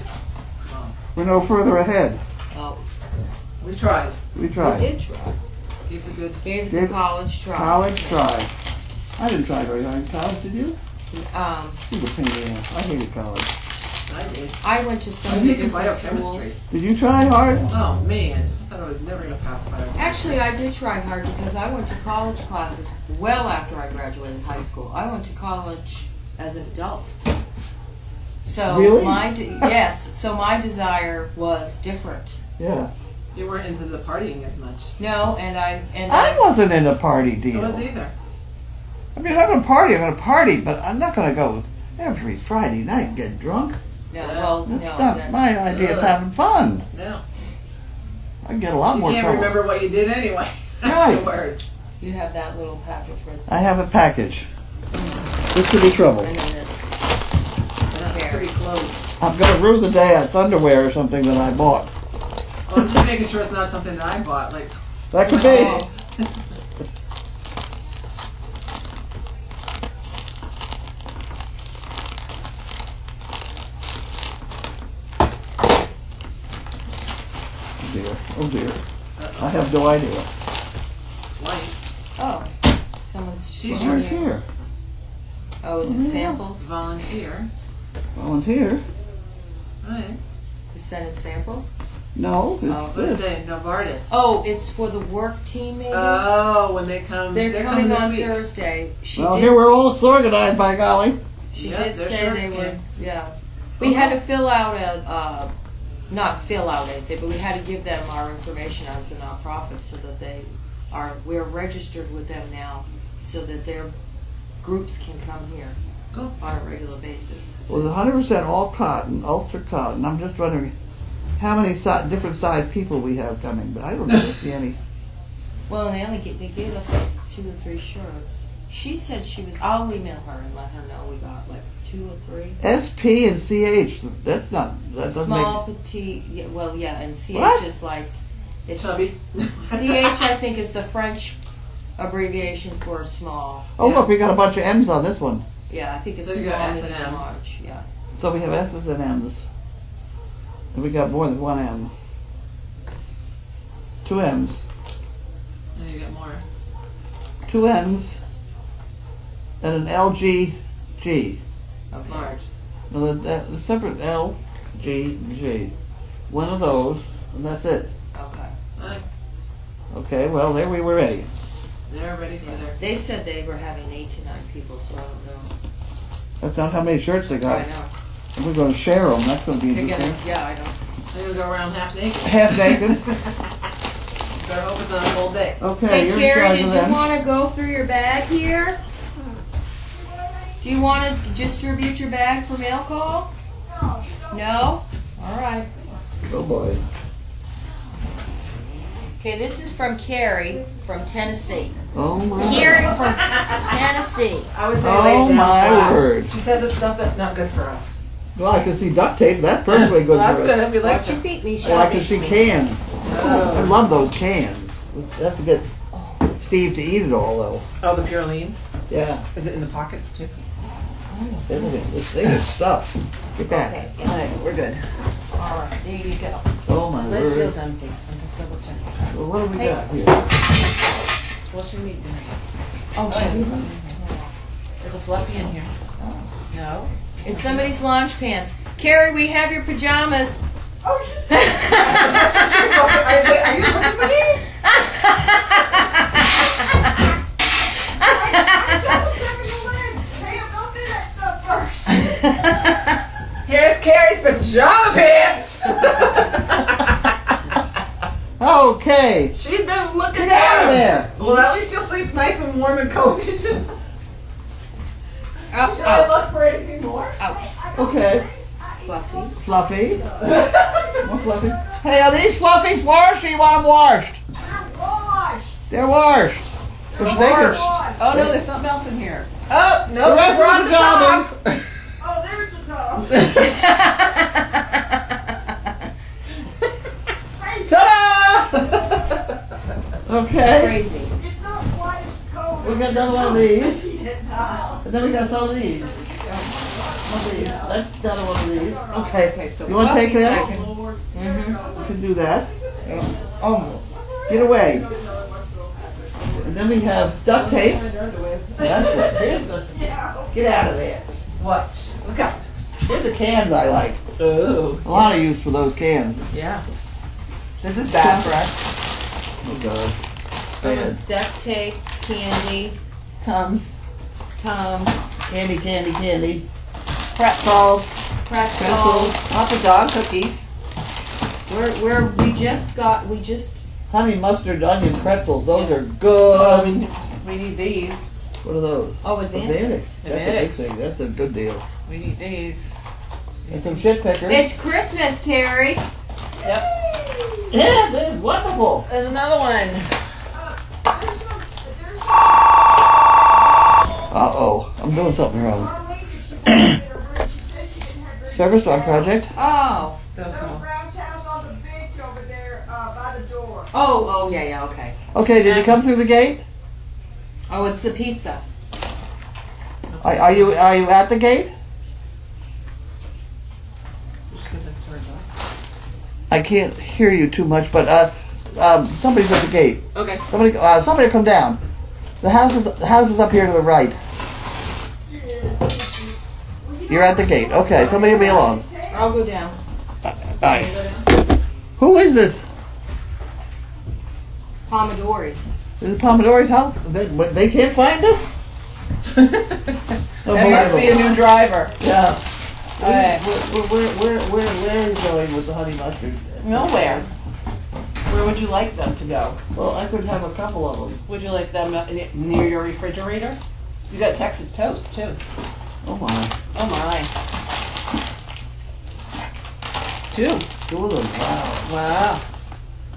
[SPEAKER 4] We're no further ahead.
[SPEAKER 1] Oh,
[SPEAKER 5] we tried.
[SPEAKER 4] We
[SPEAKER 1] we
[SPEAKER 4] tried.
[SPEAKER 1] did try.
[SPEAKER 5] Keep it good.
[SPEAKER 1] Gave it
[SPEAKER 4] Did-
[SPEAKER 1] the college try.
[SPEAKER 4] College try. I didn't try very hard in college, did you?
[SPEAKER 1] Um,
[SPEAKER 4] It was a pain in the ass. I hated college.
[SPEAKER 5] I did.
[SPEAKER 1] I went to so
[SPEAKER 5] I
[SPEAKER 1] many
[SPEAKER 5] did
[SPEAKER 1] different
[SPEAKER 5] biochemistry.
[SPEAKER 1] schools.
[SPEAKER 4] Did you try hard?
[SPEAKER 5] Oh, man. I thought I was never going to pass biochemistry.
[SPEAKER 1] Actually, I did try hard because I went to college classes well after I graduated high school. I went to college as an adult. So
[SPEAKER 4] Really?
[SPEAKER 1] yes, so my desire was different.
[SPEAKER 4] Yeah.
[SPEAKER 5] You weren't into the partying as much.
[SPEAKER 1] No, and
[SPEAKER 4] I wasn't in a party
[SPEAKER 5] I
[SPEAKER 4] deal.
[SPEAKER 5] wasn't either.
[SPEAKER 4] I mean, if I'm gonna party, I'm gonna party, but I'm not gonna go every Friday night and get drunk.
[SPEAKER 1] no, well,
[SPEAKER 4] That's
[SPEAKER 1] no.
[SPEAKER 4] not
[SPEAKER 1] that-
[SPEAKER 4] my idea of having fun.
[SPEAKER 5] No.
[SPEAKER 4] I can get a lot
[SPEAKER 5] You
[SPEAKER 4] more
[SPEAKER 5] can't
[SPEAKER 4] trouble.
[SPEAKER 5] remember what you did anyway.
[SPEAKER 4] Right.
[SPEAKER 5] Afterwards.
[SPEAKER 1] You have that little package right
[SPEAKER 4] I have a package. This could be trouble.
[SPEAKER 1] there, and then this.
[SPEAKER 5] Yeah, pretty close.
[SPEAKER 4] I'm gonna rue the day it's underwear or something that I bought.
[SPEAKER 5] Well, I'm just making sure it's not something that I bought. Like,
[SPEAKER 4] That could be.
[SPEAKER 1] Oh.
[SPEAKER 4] Oh dear. Oh dear. I have no idea.
[SPEAKER 5] white.
[SPEAKER 1] Oh, someone's
[SPEAKER 5] She's
[SPEAKER 1] showing
[SPEAKER 4] Right
[SPEAKER 1] you.
[SPEAKER 4] here.
[SPEAKER 1] Oh, is it
[SPEAKER 4] Yeah.
[SPEAKER 1] samples?
[SPEAKER 5] Volunteer.
[SPEAKER 4] Volunteer.
[SPEAKER 5] Right.
[SPEAKER 1] You sending samples?
[SPEAKER 4] No, it's
[SPEAKER 1] Oh,
[SPEAKER 5] What is
[SPEAKER 4] this.
[SPEAKER 5] it? Novartis.
[SPEAKER 1] Oh, it's for the work team, maybe.
[SPEAKER 5] Oh, when they come.
[SPEAKER 1] They're coming
[SPEAKER 5] this
[SPEAKER 1] on
[SPEAKER 5] week.
[SPEAKER 1] Thursday. She
[SPEAKER 4] Well,
[SPEAKER 1] did.
[SPEAKER 4] here we're all organized, by golly.
[SPEAKER 1] She
[SPEAKER 5] Yeah,
[SPEAKER 1] did
[SPEAKER 5] their
[SPEAKER 1] say
[SPEAKER 5] shirts
[SPEAKER 1] they were.
[SPEAKER 5] came.
[SPEAKER 1] Yeah, we had to fill out not fill out anything, but we had to give them our information as a nonprofit so that we're registered with them now, so that their groups can come here
[SPEAKER 5] Cool.
[SPEAKER 1] on a regular basis.
[SPEAKER 4] Well, it's 100% all cotton, ultra cotton. I'm just wondering how many different size people we have coming, but I don't really see any.
[SPEAKER 1] Well, and they gave us like 2 or 3 shirts. She said she was. I'll email her and let her know we got like 2 or 3.
[SPEAKER 4] SP and CH, that's not, that doesn't
[SPEAKER 1] Small, petite, yeah, well, yeah, and CH
[SPEAKER 4] What?
[SPEAKER 1] is like, it's,
[SPEAKER 5] Chubby.
[SPEAKER 1] CH I think is the French abbreviation for small.
[SPEAKER 4] Oh,
[SPEAKER 5] Yeah.
[SPEAKER 4] look, we got a bunch of M's on this one.
[SPEAKER 1] Yeah, I think it's
[SPEAKER 5] So you
[SPEAKER 1] small,
[SPEAKER 5] got
[SPEAKER 1] medium,
[SPEAKER 5] S&Ms.
[SPEAKER 1] large, yeah.
[SPEAKER 4] So we have S's and M's. And we got more than one M. 2 M's.
[SPEAKER 5] And you get more.
[SPEAKER 4] 2 M's. And an LGG.
[SPEAKER 1] Okay.
[SPEAKER 5] Large.
[SPEAKER 4] No, the separate L, G, G. One of those, and that's it.
[SPEAKER 1] Okay.
[SPEAKER 5] Alright.
[SPEAKER 4] Okay, well, there we were ready.
[SPEAKER 5] They're ready for their.
[SPEAKER 1] They said they were having 8 to 9 people, so I don't know.
[SPEAKER 4] That's not how many shirts they
[SPEAKER 1] I
[SPEAKER 4] got.
[SPEAKER 1] know.
[SPEAKER 4] And we're going to share them. That's going to be
[SPEAKER 1] They're gonna,
[SPEAKER 4] interesting.
[SPEAKER 1] yeah, I know.
[SPEAKER 5] They're gonna go around half naked.
[SPEAKER 4] Half naked.
[SPEAKER 5] Better hope it's not a whole day.
[SPEAKER 4] Okay,
[SPEAKER 1] Hey,
[SPEAKER 4] you're in
[SPEAKER 1] Carrie,
[SPEAKER 4] charge
[SPEAKER 1] did
[SPEAKER 4] of
[SPEAKER 1] you
[SPEAKER 4] them.
[SPEAKER 1] want to go through your bag here? Do you want to distribute your bag for mail call? No? All right.
[SPEAKER 4] Oh boy.
[SPEAKER 1] Okay, this is from Carrie from Tennessee.
[SPEAKER 4] Oh my.
[SPEAKER 1] Carrie from Tennessee.
[SPEAKER 5] I would say lay
[SPEAKER 4] Oh
[SPEAKER 5] it down
[SPEAKER 4] my
[SPEAKER 5] flat.
[SPEAKER 4] word.
[SPEAKER 5] She says it's stuff that's not good for us.
[SPEAKER 4] Well, I can see duct tape. That's perfectly good
[SPEAKER 5] Well,
[SPEAKER 4] for
[SPEAKER 5] that's
[SPEAKER 4] us.
[SPEAKER 5] good. We like
[SPEAKER 1] Watch your
[SPEAKER 5] them.
[SPEAKER 1] feet, Misha.
[SPEAKER 4] Well, I can see cans. I
[SPEAKER 5] Oh.
[SPEAKER 4] love those cans. We have to get Steve to eat it all, though.
[SPEAKER 5] Oh, the Purelines?
[SPEAKER 4] Yeah.
[SPEAKER 5] Is it in the pockets too?
[SPEAKER 4] Everything. This thing is stuff. Get back.
[SPEAKER 1] Okay,
[SPEAKER 5] Alright, we're good.
[SPEAKER 1] all right, there you go.
[SPEAKER 4] Oh my
[SPEAKER 5] Liz
[SPEAKER 4] word.
[SPEAKER 5] feels empty. I'm just double checking.
[SPEAKER 4] Well, what do we
[SPEAKER 1] Hey.
[SPEAKER 4] got here?
[SPEAKER 5] What's your meat dinner?
[SPEAKER 1] Oh,
[SPEAKER 5] yeah.
[SPEAKER 1] shit.
[SPEAKER 5] There's a fluffy in here. No?
[SPEAKER 1] It's somebody's lunch pants. Carrie, we have your pajamas.
[SPEAKER 5] Oh, she's Are you looking for me?
[SPEAKER 4] out of there.
[SPEAKER 5] Well, at least you'll sleep nice and warm and cozy.
[SPEAKER 3] Should I
[SPEAKER 1] Out.
[SPEAKER 3] look for anything more?
[SPEAKER 1] Ouch.
[SPEAKER 4] Okay.
[SPEAKER 1] Fluffy.
[SPEAKER 4] Fluffy. More fluffy. Hey, are these fluffies washed or you want them washed?
[SPEAKER 3] Wash.
[SPEAKER 4] They're washed. Which they could.
[SPEAKER 3] Wash.
[SPEAKER 5] Oh no, there's something else in here. Oh no,
[SPEAKER 4] The rest
[SPEAKER 5] we're
[SPEAKER 4] of
[SPEAKER 5] on
[SPEAKER 4] the
[SPEAKER 5] the top.
[SPEAKER 3] Oh, there's the top.
[SPEAKER 4] Ta-da! Okay.
[SPEAKER 1] Crazy.
[SPEAKER 3] It's not quite as cold.
[SPEAKER 4] We got another one of these.
[SPEAKER 3] She didn't know.
[SPEAKER 4] And then we got some of these. One of these. That's another one of these. Okay.
[SPEAKER 1] Okay, so
[SPEAKER 4] You want to take
[SPEAKER 1] fluffies
[SPEAKER 4] that?
[SPEAKER 1] I can- Mhm.
[SPEAKER 4] You can do that.
[SPEAKER 1] Oh.
[SPEAKER 4] Get away. And then we have duct tape. That's what. Here's the. Get out of there.
[SPEAKER 5] What? Look out.
[SPEAKER 4] Here's the cans I like.
[SPEAKER 5] Oh.
[SPEAKER 4] A lot of use for those cans.
[SPEAKER 5] Yeah. This is bad for us.
[SPEAKER 4] Oh God. Bad.
[SPEAKER 1] Duct tape, candy,
[SPEAKER 5] Tums.
[SPEAKER 1] Tums,
[SPEAKER 4] Candy, candy, candy.
[SPEAKER 5] Pretzels.
[SPEAKER 1] pretzels.
[SPEAKER 5] Lots of dog cookies.
[SPEAKER 1] We just
[SPEAKER 4] Honey mustard onion pretzels. Those are good.
[SPEAKER 5] We need these.
[SPEAKER 4] What are those?
[SPEAKER 1] Oh, Advantage.
[SPEAKER 4] That's a big
[SPEAKER 5] Advantage.
[SPEAKER 4] thing. That's a good deal.
[SPEAKER 5] We need these.
[SPEAKER 4] And some shit pickers.
[SPEAKER 1] It's Christmas, Carrie.
[SPEAKER 5] Yep.
[SPEAKER 4] Yeah, that's wonderful.
[SPEAKER 5] There's another one.
[SPEAKER 3] There's some,
[SPEAKER 4] Uh-oh. I'm doing something wrong.
[SPEAKER 3] Carlene, if she wanted to get her room, she said she didn't have very
[SPEAKER 4] Service
[SPEAKER 3] good
[SPEAKER 4] dog
[SPEAKER 3] hair.
[SPEAKER 4] project.
[SPEAKER 1] Oh.
[SPEAKER 5] Those
[SPEAKER 3] Little
[SPEAKER 5] ones.
[SPEAKER 3] brown towels on the bench over there by the door.
[SPEAKER 1] Oh, yeah, okay.
[SPEAKER 4] Okay, did you come through the gate?
[SPEAKER 1] Oh, it's the pizza.
[SPEAKER 4] Are you at the gate?
[SPEAKER 5] Just give this to her, dog.
[SPEAKER 4] I can't hear you too much, but somebody's at the gate.
[SPEAKER 5] Okay.
[SPEAKER 4] Somebody come down. The house is up here to the right. You're at the gate. Okay, somebody will be along.
[SPEAKER 1] I'll go down.
[SPEAKER 4] Aye. Who is this?
[SPEAKER 1] Pomodori's.
[SPEAKER 4] Is it Pomodori's house? They can't find us?
[SPEAKER 5] There must be a new driver.
[SPEAKER 4] Yeah.
[SPEAKER 5] Okay.
[SPEAKER 4] Where are you going with the honey mustard?
[SPEAKER 5] Nowhere. Where would you like them to go?
[SPEAKER 4] Well, I could have a couple of them.
[SPEAKER 5] Would you like them near your refrigerator? You got Texas toast too.
[SPEAKER 4] Oh my.
[SPEAKER 5] Oh my. Two.
[SPEAKER 4] Two of them. Wow.
[SPEAKER 5] Wow.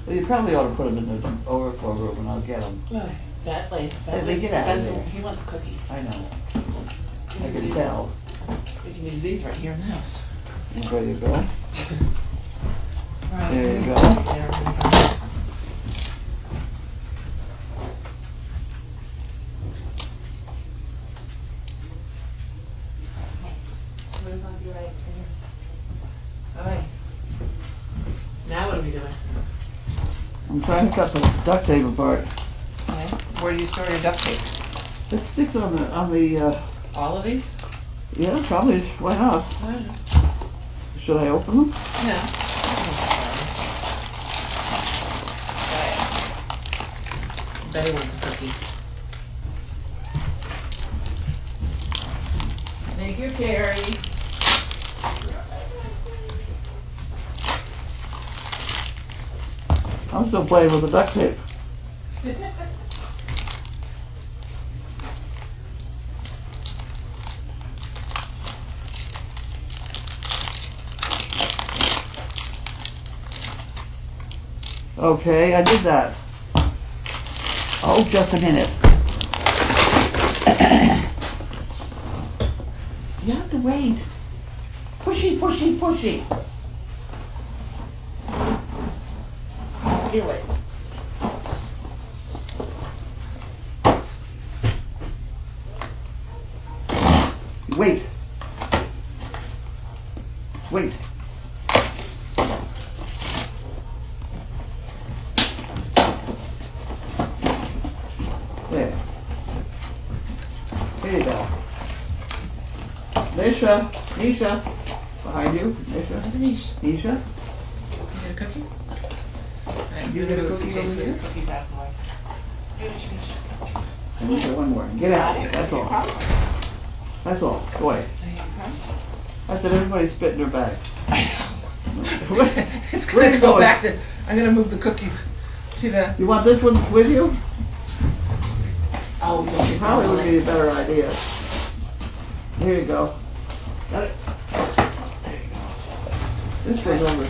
[SPEAKER 4] Well, you probably ought to put them in the overflow room and I'll get them.
[SPEAKER 5] That way.
[SPEAKER 4] They get out of there.
[SPEAKER 5] He wants cookies.
[SPEAKER 4] I know. I can tell.
[SPEAKER 5] We can use these right here in the house.
[SPEAKER 4] There you go.
[SPEAKER 5] Right.
[SPEAKER 4] There you go.
[SPEAKER 5] There we go. Alright. Now what are we doing?
[SPEAKER 4] I'm trying to cut the duct tape apart.
[SPEAKER 5] Okay. Where do you store your duct tape?
[SPEAKER 4] It sticks on the
[SPEAKER 5] All of these?
[SPEAKER 4] yeah, probably. Why not? Should I open them?
[SPEAKER 5] Yeah. Betty wants a cookie. Thank you, Carrie.
[SPEAKER 4] I'm still playing with the duct tape. Okay, I did that. Oh, just a minute. You have to wait. Pushy, pushy, pushy. Here, wait. Wait. Wait. There. Here you go. Nisha, behind you. Nisha.
[SPEAKER 5] You get a cookie? Alright,
[SPEAKER 4] You
[SPEAKER 5] you
[SPEAKER 4] get a
[SPEAKER 5] go
[SPEAKER 4] cookie
[SPEAKER 5] suitcase
[SPEAKER 4] over
[SPEAKER 5] with
[SPEAKER 4] here?
[SPEAKER 5] cookies out for.
[SPEAKER 4] I need one more. Get out of here. That's all. That's all. Go away. I said everybody spit in their bag.
[SPEAKER 5] It's
[SPEAKER 4] Where
[SPEAKER 5] gonna
[SPEAKER 4] you
[SPEAKER 5] go
[SPEAKER 4] going?
[SPEAKER 5] back to, I'm gonna move the cookies. To the.
[SPEAKER 4] You want this one with you?
[SPEAKER 5] Oh,
[SPEAKER 4] Probably would be a better idea. Here you go. Got it? There you go. This goes over.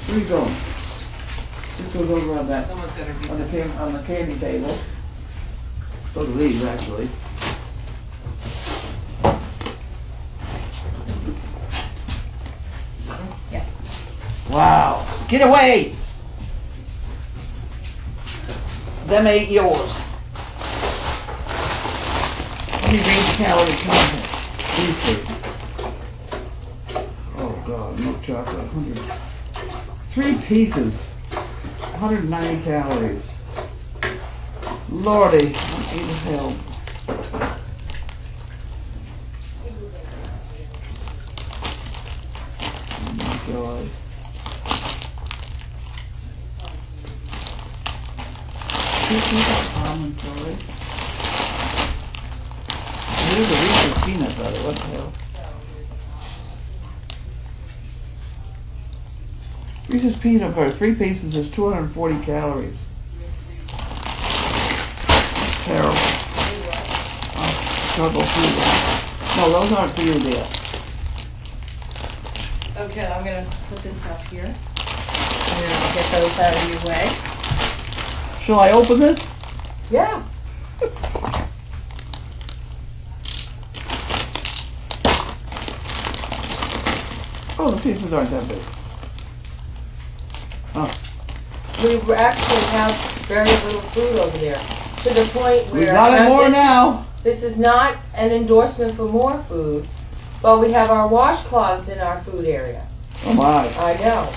[SPEAKER 4] Where you going? This goes over on that,
[SPEAKER 5] Someone's gonna read
[SPEAKER 4] on
[SPEAKER 5] that.
[SPEAKER 4] on the candy table. So do these, actually.
[SPEAKER 5] Yeah.
[SPEAKER 4] Wow. Get away! Them ain't yours. Let me read the calorie content. These two. Oh God, milk chocolate, 100. 3 pieces, 190 calories. Lordy, what the hell? Oh my God. Almond joy. Here's a Reese's peanut butter. What the hell? Reese's peanut butter. 3 pieces is 240 calories. Terrible. I'll struggle through that. No, those aren't for you, dear.
[SPEAKER 1] Okay, I'm gonna put this up here. And then I'll get those out of your way.
[SPEAKER 4] Shall I open this?
[SPEAKER 1] Yeah.
[SPEAKER 4] Oh, the pieces aren't that big. Oh,
[SPEAKER 1] We actually have very little food over there, to the point where.
[SPEAKER 4] we got it more now.
[SPEAKER 1] This is not an endorsement for more food, but we have our washcloths in our food area.
[SPEAKER 4] Oh my,
[SPEAKER 1] I know.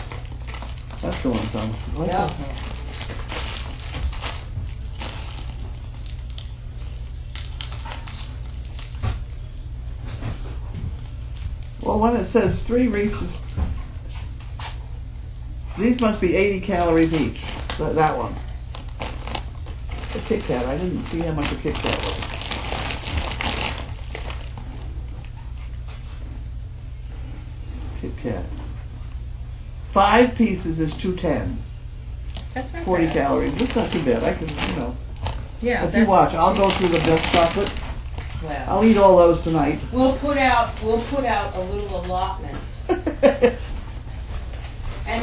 [SPEAKER 4] that's going some. What the
[SPEAKER 1] Yeah.
[SPEAKER 4] hell? Well, when it says 3 Reese's, these must be 80 calories each. That one. The Kit Kat, I didn't see how much a Kit Kat was. Kit Kat. 5 pieces is 210.
[SPEAKER 1] That's not
[SPEAKER 4] 40
[SPEAKER 1] bad.
[SPEAKER 4] calories. That's not too bad. I can,
[SPEAKER 1] Yeah.
[SPEAKER 4] If you watch, I'll go through the milk chocolate.
[SPEAKER 1] Well,
[SPEAKER 4] I'll eat all those tonight.
[SPEAKER 1] we'll put out a little allotment, and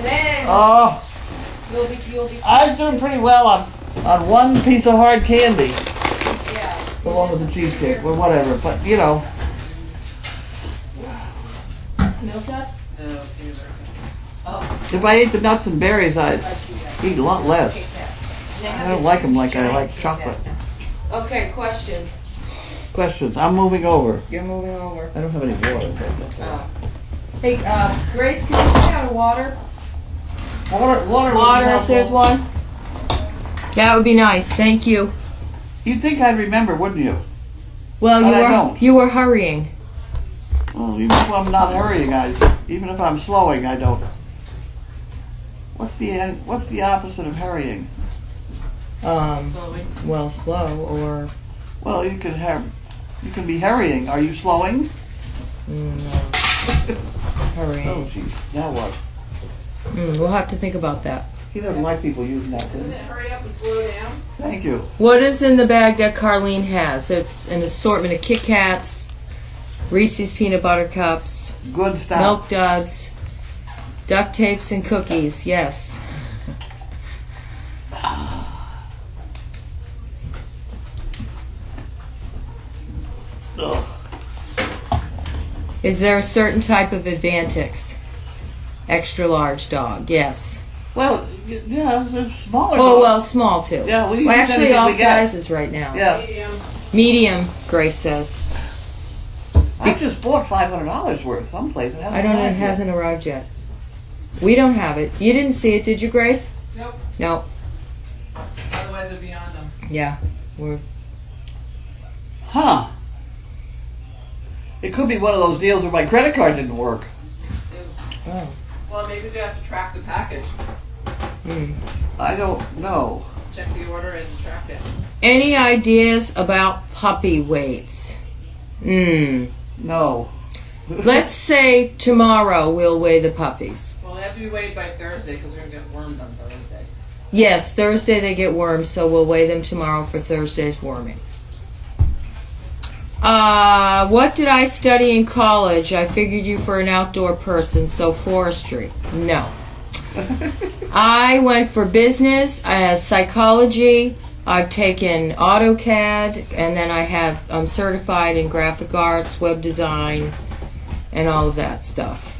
[SPEAKER 1] then
[SPEAKER 4] Oh,
[SPEAKER 1] you'll be.
[SPEAKER 4] I'm doing pretty well on 1 piece of hard candy,
[SPEAKER 1] Yeah.
[SPEAKER 4] along with the cheesecake, or whatever. But you know,
[SPEAKER 1] Milk duds?
[SPEAKER 5] No, these are.
[SPEAKER 1] Oh.
[SPEAKER 4] if I ate the nuts and berries, I'd eat a lot less.
[SPEAKER 1] Kit Kats. They
[SPEAKER 4] I
[SPEAKER 1] have
[SPEAKER 4] don't
[SPEAKER 1] this
[SPEAKER 4] like them
[SPEAKER 1] huge
[SPEAKER 4] like I
[SPEAKER 1] giant
[SPEAKER 4] like
[SPEAKER 1] Kit
[SPEAKER 4] chocolate.
[SPEAKER 1] Kat. Okay, questions.
[SPEAKER 4] Questions? I'm moving over.
[SPEAKER 1] You're moving over.
[SPEAKER 4] I don't have any water.
[SPEAKER 1] Hey, Grace, can you take out a water?
[SPEAKER 4] Water would be
[SPEAKER 1] Water, if
[SPEAKER 4] helpful.
[SPEAKER 1] there's one. That would be nice. Thank you.
[SPEAKER 4] You'd think I'd remember, wouldn't you?
[SPEAKER 1] Well,
[SPEAKER 4] But I don't.
[SPEAKER 1] you were hurrying.
[SPEAKER 4] Well, even if I'm not hurrying, even if I'm slowing, I don't. What's the opposite of hurrying?
[SPEAKER 5] Slowly.
[SPEAKER 1] Well, slow or
[SPEAKER 4] Well, you can be hurrying. Are you slowing?
[SPEAKER 1] hurrying.
[SPEAKER 4] Oh, geez. Now what?
[SPEAKER 1] We'll have to think about that.
[SPEAKER 4] He doesn't like people using that. Does he?
[SPEAKER 5] Hurry up and slow down.
[SPEAKER 4] Thank you.
[SPEAKER 1] What is in the bag that Carlene has? It's an assortment of Kit Kats, Reese's peanut butter cups,
[SPEAKER 4] Good stuff.
[SPEAKER 1] Milk Duds, duct tapes, and cookies. Yes.
[SPEAKER 4] Ugh.
[SPEAKER 1] Is there a certain type of Advantix? Extra large dog. Yes.
[SPEAKER 4] Well, yeah, there's smaller.
[SPEAKER 1] Oh
[SPEAKER 4] dogs.
[SPEAKER 1] well, small too.
[SPEAKER 4] Yeah, we
[SPEAKER 1] Well,
[SPEAKER 4] use
[SPEAKER 1] actually,
[SPEAKER 4] anything
[SPEAKER 1] all
[SPEAKER 4] we get.
[SPEAKER 1] sizes right now.
[SPEAKER 4] Yeah,
[SPEAKER 5] Medium.
[SPEAKER 1] Medium, Grace says.
[SPEAKER 4] I just bought $500 worth someplace. And
[SPEAKER 1] I don't know. It hasn't arrived yet. We don't have it. You didn't see it, did you, Grace?
[SPEAKER 5] Nope.
[SPEAKER 1] No.
[SPEAKER 5] Otherwise it'd be on them.
[SPEAKER 1] Yeah. We're.
[SPEAKER 4] Huh? It could be one of those deals where my credit card didn't work.
[SPEAKER 1] Oh.
[SPEAKER 5] Well, maybe they have to track the package.
[SPEAKER 4] I don't know.
[SPEAKER 5] Check the order and track it.
[SPEAKER 1] Any ideas about puppy weights?
[SPEAKER 4] No.
[SPEAKER 1] Let's say tomorrow we'll weigh the puppies.
[SPEAKER 5] Well, have to be weighed by Thursday because they're going to get wormed on Thursday.
[SPEAKER 1] Yes, Thursday they get wormed, so we'll weigh them tomorrow for Thursday's worming. What did I study in college? I figured you for an outdoor person, so forestry. No. I went for business, psychology. I've taken AutoCAD, and then I'm certified in graphic arts, web design, and all of that stuff.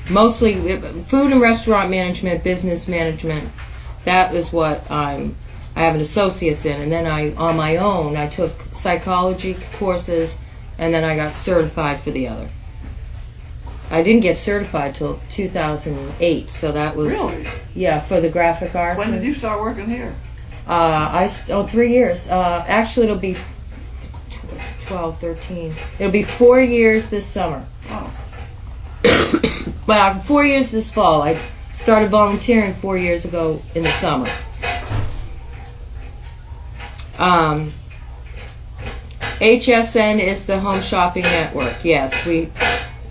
[SPEAKER 1] Mostly food and restaurant management, business management. That is what I have an associate's in. And then on my own, I took psychology courses, and then I got certified for the other. I didn't get certified till 2008, so that was...
[SPEAKER 4] Really?
[SPEAKER 1] Yeah, for the graphic arts.
[SPEAKER 4] When did you start working here?
[SPEAKER 1] 3 years. Actually, it'll be 12, 13. It'll be 4 years this summer.
[SPEAKER 4] Oh.
[SPEAKER 1] Well, 4 years this fall. I started volunteering 4 years ago in the summer. HSN is the home shopping network. Yes, we.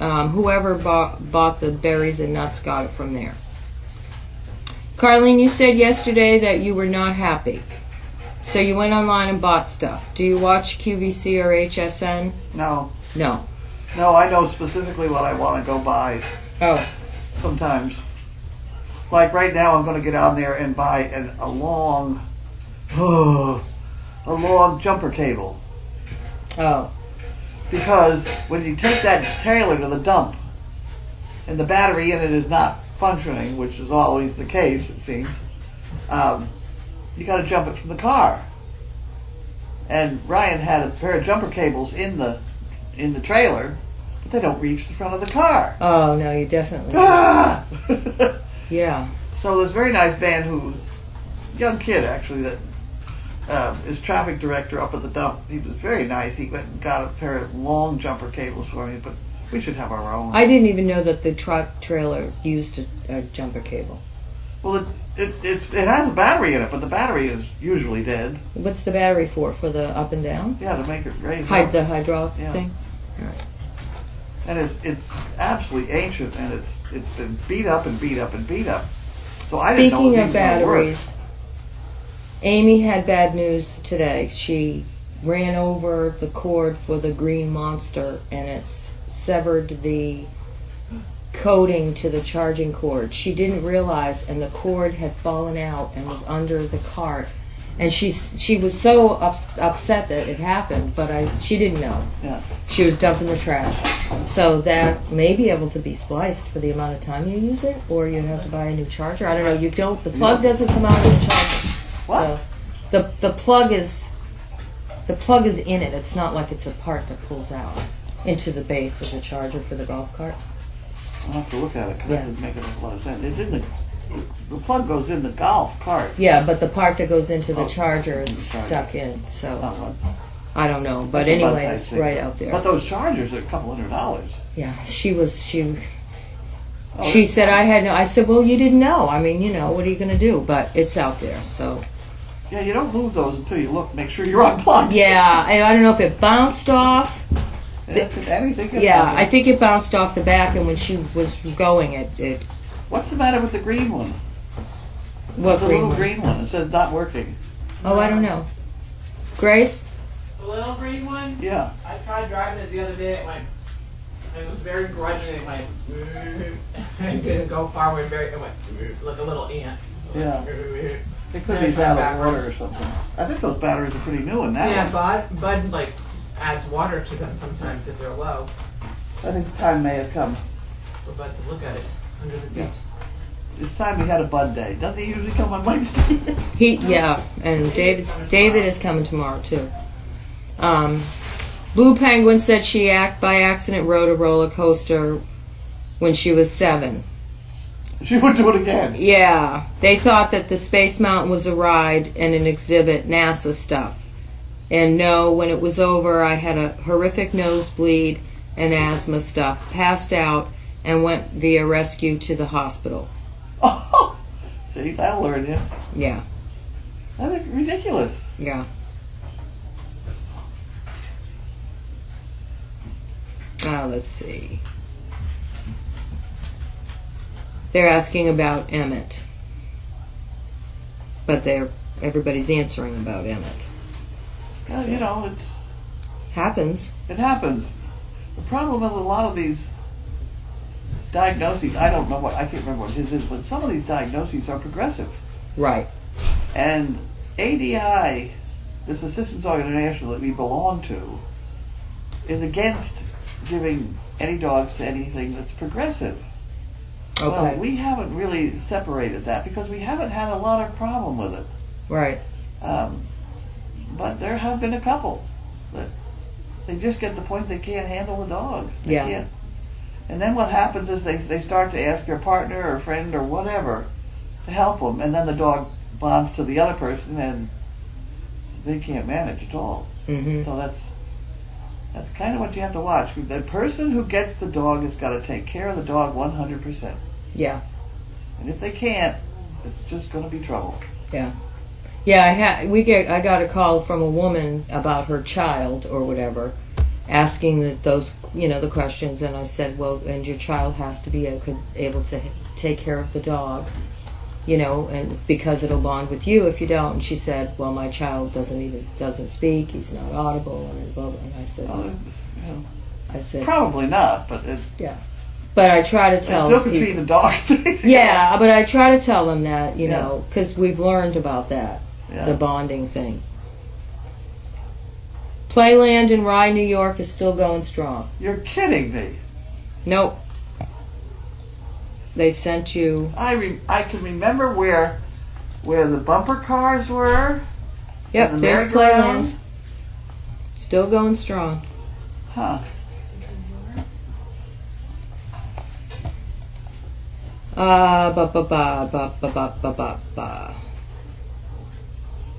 [SPEAKER 1] Whoever bought the berries and nuts got it from there. Carlene, you said yesterday that you were not happy. So you went online and bought stuff. Do you watch QVC or HSN?
[SPEAKER 4] No.
[SPEAKER 1] No.
[SPEAKER 4] No, I know specifically what I want to go buy
[SPEAKER 1] Oh.
[SPEAKER 4] sometimes. Like right now, I'm going to get on there and buy a long jumper cable.
[SPEAKER 1] Oh.
[SPEAKER 4] Because when you take that trailer to the dump and the battery in it is not functioning, which is always the case, it seems, you got to jump it from the car. And Ryan had a pair of jumper cables in the trailer, but they don't reach the front of the car.
[SPEAKER 1] Oh, no, you definitely...
[SPEAKER 4] Ah!
[SPEAKER 1] Yeah.
[SPEAKER 4] So this very nice man young kid actually, that is traffic director up at the dump. He was very nice. He went and got a pair of long jumper cables for me, but we should have our own.
[SPEAKER 1] I didn't even know that the truck trailer used a jumper cable.
[SPEAKER 4] Well, it has a battery in it, but the battery is usually dead.
[SPEAKER 1] What's the battery for? For the up and down?
[SPEAKER 4] Yeah, to make it raise up.
[SPEAKER 1] The hydraulic thing?
[SPEAKER 4] And it's absolutely ancient, and it's been beat up and beat up and beat up. So I didn't know
[SPEAKER 1] Speaking
[SPEAKER 4] it
[SPEAKER 1] of
[SPEAKER 4] was gonna work.
[SPEAKER 1] batteries, Amy had bad news today. She ran over the cord for the green monster, and it's severed the coating to the charging cord. She didn't realize, and the cord had fallen out and was under the cart. And she was so upset that it happened, but she didn't know.
[SPEAKER 4] Yeah.
[SPEAKER 1] She was dumping the trash. So that may be able to be spliced for the amount of time you use it, or you have to buy a new charger. I don't know. The plug doesn't come out of the charger.
[SPEAKER 4] What?
[SPEAKER 1] So the plug is in it. It's not like it's a part that pulls out into the base of the charger for the golf cart.
[SPEAKER 4] I'll have to look at it because
[SPEAKER 1] Yeah.
[SPEAKER 4] that doesn't make a lot of sense. It's in the plug goes in the golf cart.
[SPEAKER 1] Yeah, but the part that goes into the
[SPEAKER 4] Oh,
[SPEAKER 1] charger is
[SPEAKER 4] in the charger.
[SPEAKER 1] stuck in. So
[SPEAKER 4] Oh,
[SPEAKER 1] I don't know. But
[SPEAKER 4] That's about
[SPEAKER 1] anyway,
[SPEAKER 4] that
[SPEAKER 1] it's
[SPEAKER 4] thing.
[SPEAKER 1] right out there.
[SPEAKER 4] But those chargers are a couple $100.
[SPEAKER 1] Yeah, she
[SPEAKER 4] Oh,
[SPEAKER 1] said I said, well, you didn't know. I mean, what are you going to do? But it's out there, so.
[SPEAKER 4] Yeah, you don't move those until you look, make sure you're unplugged.
[SPEAKER 1] Yeah, I don't know if it bounced off.
[SPEAKER 4] Anything could
[SPEAKER 1] Yeah,
[SPEAKER 4] happen.
[SPEAKER 1] I think it bounced off the back, and when she was going, it
[SPEAKER 4] What's the matter with the green one?
[SPEAKER 1] what
[SPEAKER 4] The
[SPEAKER 1] green
[SPEAKER 4] little
[SPEAKER 1] one?
[SPEAKER 4] green one. It says not working.
[SPEAKER 1] Oh, I don't know. Grace?
[SPEAKER 5] The little green one?
[SPEAKER 4] Yeah.
[SPEAKER 5] I tried driving it the other day. It was very grudging. It went. It didn't go far. It went like a little ant.
[SPEAKER 4] Yeah. It could
[SPEAKER 5] Yeah,
[SPEAKER 4] be out of
[SPEAKER 5] backwards.
[SPEAKER 4] water or something. I think those batteries are pretty new in that
[SPEAKER 5] Yeah,
[SPEAKER 4] one.
[SPEAKER 5] Bud adds water to them sometimes if they're low.
[SPEAKER 4] I think the time may have come.
[SPEAKER 5] For Bud to look at it under the seat.
[SPEAKER 4] Yeah. It's time we had a Bud Day. Doesn't he usually come on Wednesday?
[SPEAKER 1] And David is coming tomorrow too. Blue Penguin said she by accident rode a roller coaster when she was 7.
[SPEAKER 4] She would do it again.
[SPEAKER 1] Yeah, they thought that the Space Mountain was a ride and an exhibit, NASA stuff. And no, when it was over, I had a horrific nosebleed and asthma stuff, passed out, and went via rescue to the hospital.
[SPEAKER 4] Oh, see, that'll learn you.
[SPEAKER 1] Yeah,
[SPEAKER 4] That's ridiculous.
[SPEAKER 1] yeah. Let's see. They're asking about Emmett. But everybody's answering about Emmett.
[SPEAKER 4] Well, you know, it
[SPEAKER 1] Happens.
[SPEAKER 4] happens. The problem with a lot of these diagnoses, I can't remember what his is, but some of these diagnoses are progressive.
[SPEAKER 1] Right.
[SPEAKER 4] And ADI, this Assistance International that we belong to, is against giving any dogs to anything that's progressive.
[SPEAKER 1] Okay.
[SPEAKER 4] Well, we haven't really separated that because we haven't had a lot of problem with it.
[SPEAKER 1] Right.
[SPEAKER 4] But there have been a couple that they just get to the point they can't handle the dog. They
[SPEAKER 1] Yeah.
[SPEAKER 4] can't. And then what happens is they start to ask their partner or friend or whatever to help them, and then the dog bonds to the other person, and they can't manage at all.
[SPEAKER 1] Mm-hmm.
[SPEAKER 4] So that's kind of what you have to watch. The person who gets the dog has got to take care of the dog 100%.
[SPEAKER 1] Yeah.
[SPEAKER 4] And if they can't, it's just going to be trouble.
[SPEAKER 1] Yeah. Yeah, I got a call from a woman about her child or whatever, asking the questions, and I said, well, and your child has to be able to take care of the dog, and because it'll bond with you if you don't. And she said, well, my child doesn't speak, he's not audible, and blah blah. And I said,
[SPEAKER 4] Probably not, but
[SPEAKER 1] yeah. But I try to tell
[SPEAKER 4] still can
[SPEAKER 1] people,
[SPEAKER 4] feed the dog.
[SPEAKER 1] yeah, but I try to tell them that,
[SPEAKER 4] Yeah.
[SPEAKER 1] because we've learned about that.
[SPEAKER 4] Yeah.
[SPEAKER 1] The bonding thing. Playland in Rye, New York is still going strong.
[SPEAKER 4] You're kidding me.
[SPEAKER 1] Nope. They sent you.
[SPEAKER 4] I can remember where the bumper cars were.
[SPEAKER 1] Yep,
[SPEAKER 4] and the
[SPEAKER 1] there's
[SPEAKER 4] merry-go-round.
[SPEAKER 1] Playland. Still going strong.
[SPEAKER 4] Huh.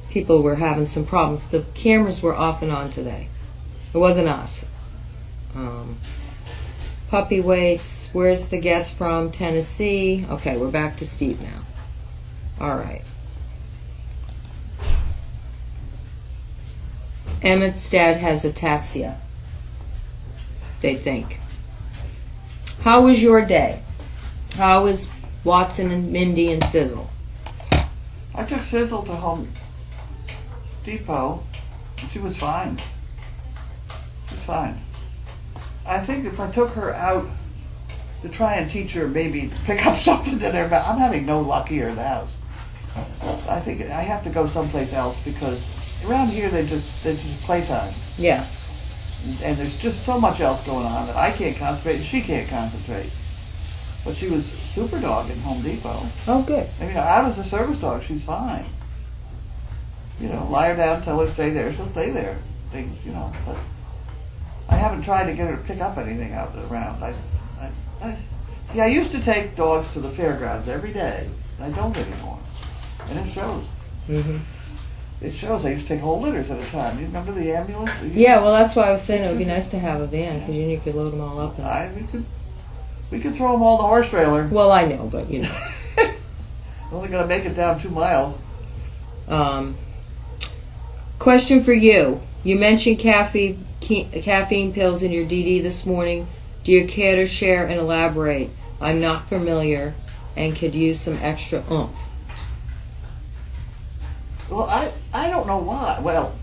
[SPEAKER 1] People were having some problems. The cameras were off and on today. It wasn't us. Puppy weights. Where's the guest from? Tennessee. Okay, we're back to Steve now. All right. Emmett's dad has ataxia, they think. How was your day? How is Watson and Mindy and Sizzle?
[SPEAKER 4] I took Sizzle to Home Depot, and she was fine. She's fine. I think if I took her out to try and teach her maybe to pick up something in her mouth, I'm having no luck here in the house. I think I have to go someplace else because around here they're just playtime.
[SPEAKER 1] Yeah.
[SPEAKER 4] And there's just so much else going on that I can't concentrate and she can't concentrate. But she was super dog in Home Depot.
[SPEAKER 1] Oh, good.
[SPEAKER 4] I mean, out as a service dog, she's fine. Lie her down, tell her to stay there, she'll stay there. Things, but I haven't tried to get her to pick up anything out around. I used to take dogs to the fairgrounds every day. I don't anymore. And it shows.
[SPEAKER 1] Mm-hmm.
[SPEAKER 4] It shows. I used to take whole litters at a time. You remember the ambulance?
[SPEAKER 1] Yeah, well, that's why I was saying it would be nice to have a van, because you could load them all up.
[SPEAKER 4] We could throw them all in the horse trailer.
[SPEAKER 1] Well, I know, but
[SPEAKER 4] Only going to make it down 2 miles.
[SPEAKER 1] Question for you. You mentioned caffeine pills in your DD this morning. Do you care to share and elaborate? I'm not familiar and could use some extra oomph.
[SPEAKER 4] Well, I don't know why. Well,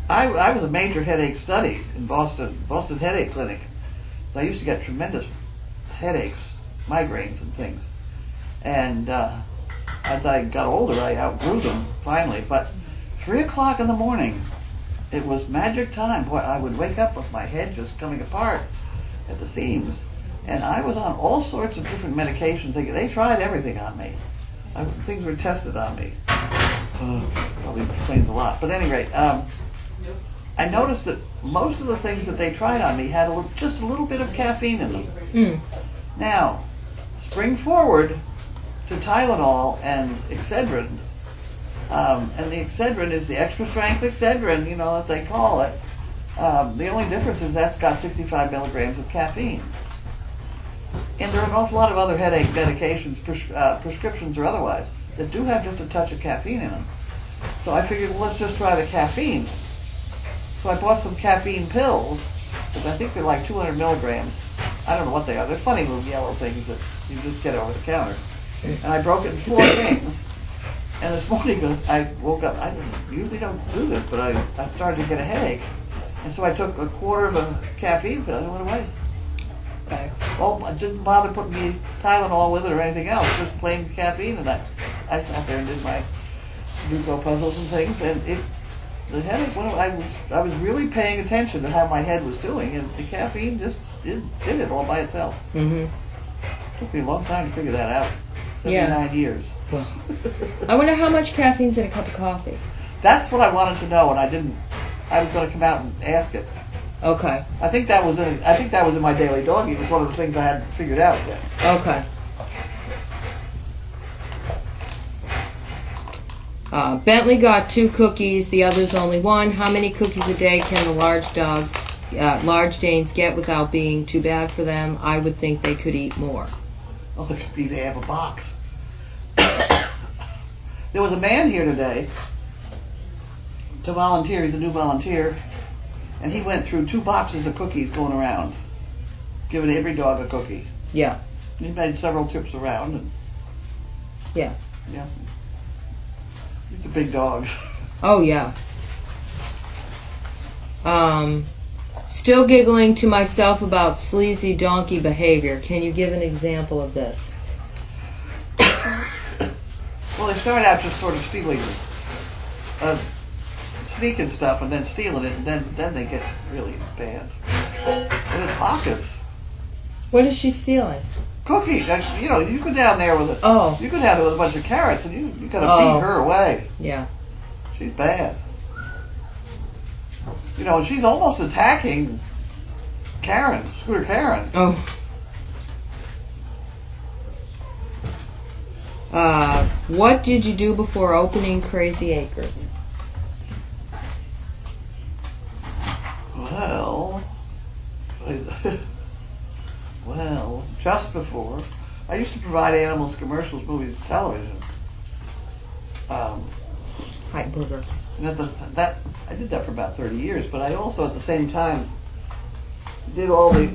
[SPEAKER 4] I was a major headache study in Boston Headache Clinic. So I used to get tremendous headaches, migraines and things. And as I got older, I outgrew them finally. But 3 o'clock in the morning, it was magic time. Boy, I would wake up with my head just coming apart at the seams. And I was on all sorts of different medications. They tried everything on me. Things were tested on me. Probably explains a lot. But at any rate, I noticed that most of the things that they tried on me had just a little bit of caffeine in them.
[SPEAKER 1] Mm.
[SPEAKER 4] Now, spring forward to Tylenol and Excedrin. And the Excedrin is the extra strength Excedrin, that they call it. The only difference is that's got 65 milligrams of caffeine. And there are an awful lot of other headache medications, prescriptions or otherwise, that do have just a touch of caffeine in them. So I figured, well, let's just try the caffeine. So I bought some caffeine pills, because I think they're like 200 milligrams. I don't know what they are. They're funny little yellow things that You just get it over the counter. And I broke it in 4 things. And this morning I woke up, I usually don't do this, but I started to get a headache. And so I took a quarter of a caffeine pill and it went away.
[SPEAKER 1] Okay.
[SPEAKER 4] Well, I didn't bother putting the Tylenol with it or anything else, just plain caffeine. And I sat there and did my Sudoku puzzles and things, and the headache went away. I was really paying attention to how my head was doing, and the caffeine just did it all by itself.
[SPEAKER 1] Mm-hmm.
[SPEAKER 4] Took me a long time to figure that out.
[SPEAKER 1] Yeah.
[SPEAKER 4] 79 years.
[SPEAKER 1] Well, I wonder how much caffeine's in a cup of coffee.
[SPEAKER 4] That's what I wanted to know, and I didn't. I was going to come out and ask it.
[SPEAKER 1] Okay.
[SPEAKER 4] I think that was in my daily doggy. It was one of the things I hadn't figured out yet.
[SPEAKER 1] Okay. Bentley got 2 cookies, the others only 1. How many cookies a day can the large Danes get without being too bad for them? I would think they could eat more.
[SPEAKER 4] Oh, they could be. They have a box. There was a man here today to volunteer. He's a new volunteer, and he went through 2 boxes of cookies going around, giving every dog a cookie.
[SPEAKER 1] Yeah.
[SPEAKER 4] He made several trips around. And,
[SPEAKER 1] Yeah.
[SPEAKER 4] Yeah. He's a big dog.
[SPEAKER 1] Oh, yeah. Still giggling to myself about sleazy donkey behavior. Can you give an example of this?
[SPEAKER 4] Well, they start out just sort of stealing, sneaking stuff, and then stealing it, and then they get really bad. And it's pockets.
[SPEAKER 1] What is she stealing?
[SPEAKER 4] Cookies. You know, you go down there with you go down there with a bunch of carrots, and you gotta beat her away.
[SPEAKER 1] Yeah.
[SPEAKER 4] She's bad. You know, and she's almost attacking Karen, Scooter Karen.
[SPEAKER 1] Oh. What did you do before opening Crazy Acres?
[SPEAKER 4] Well, just before, I used to provide animals, commercials, movies, television.
[SPEAKER 1] Heidelberger.
[SPEAKER 4] That I did that for about 30 years, but I also at the same time did all the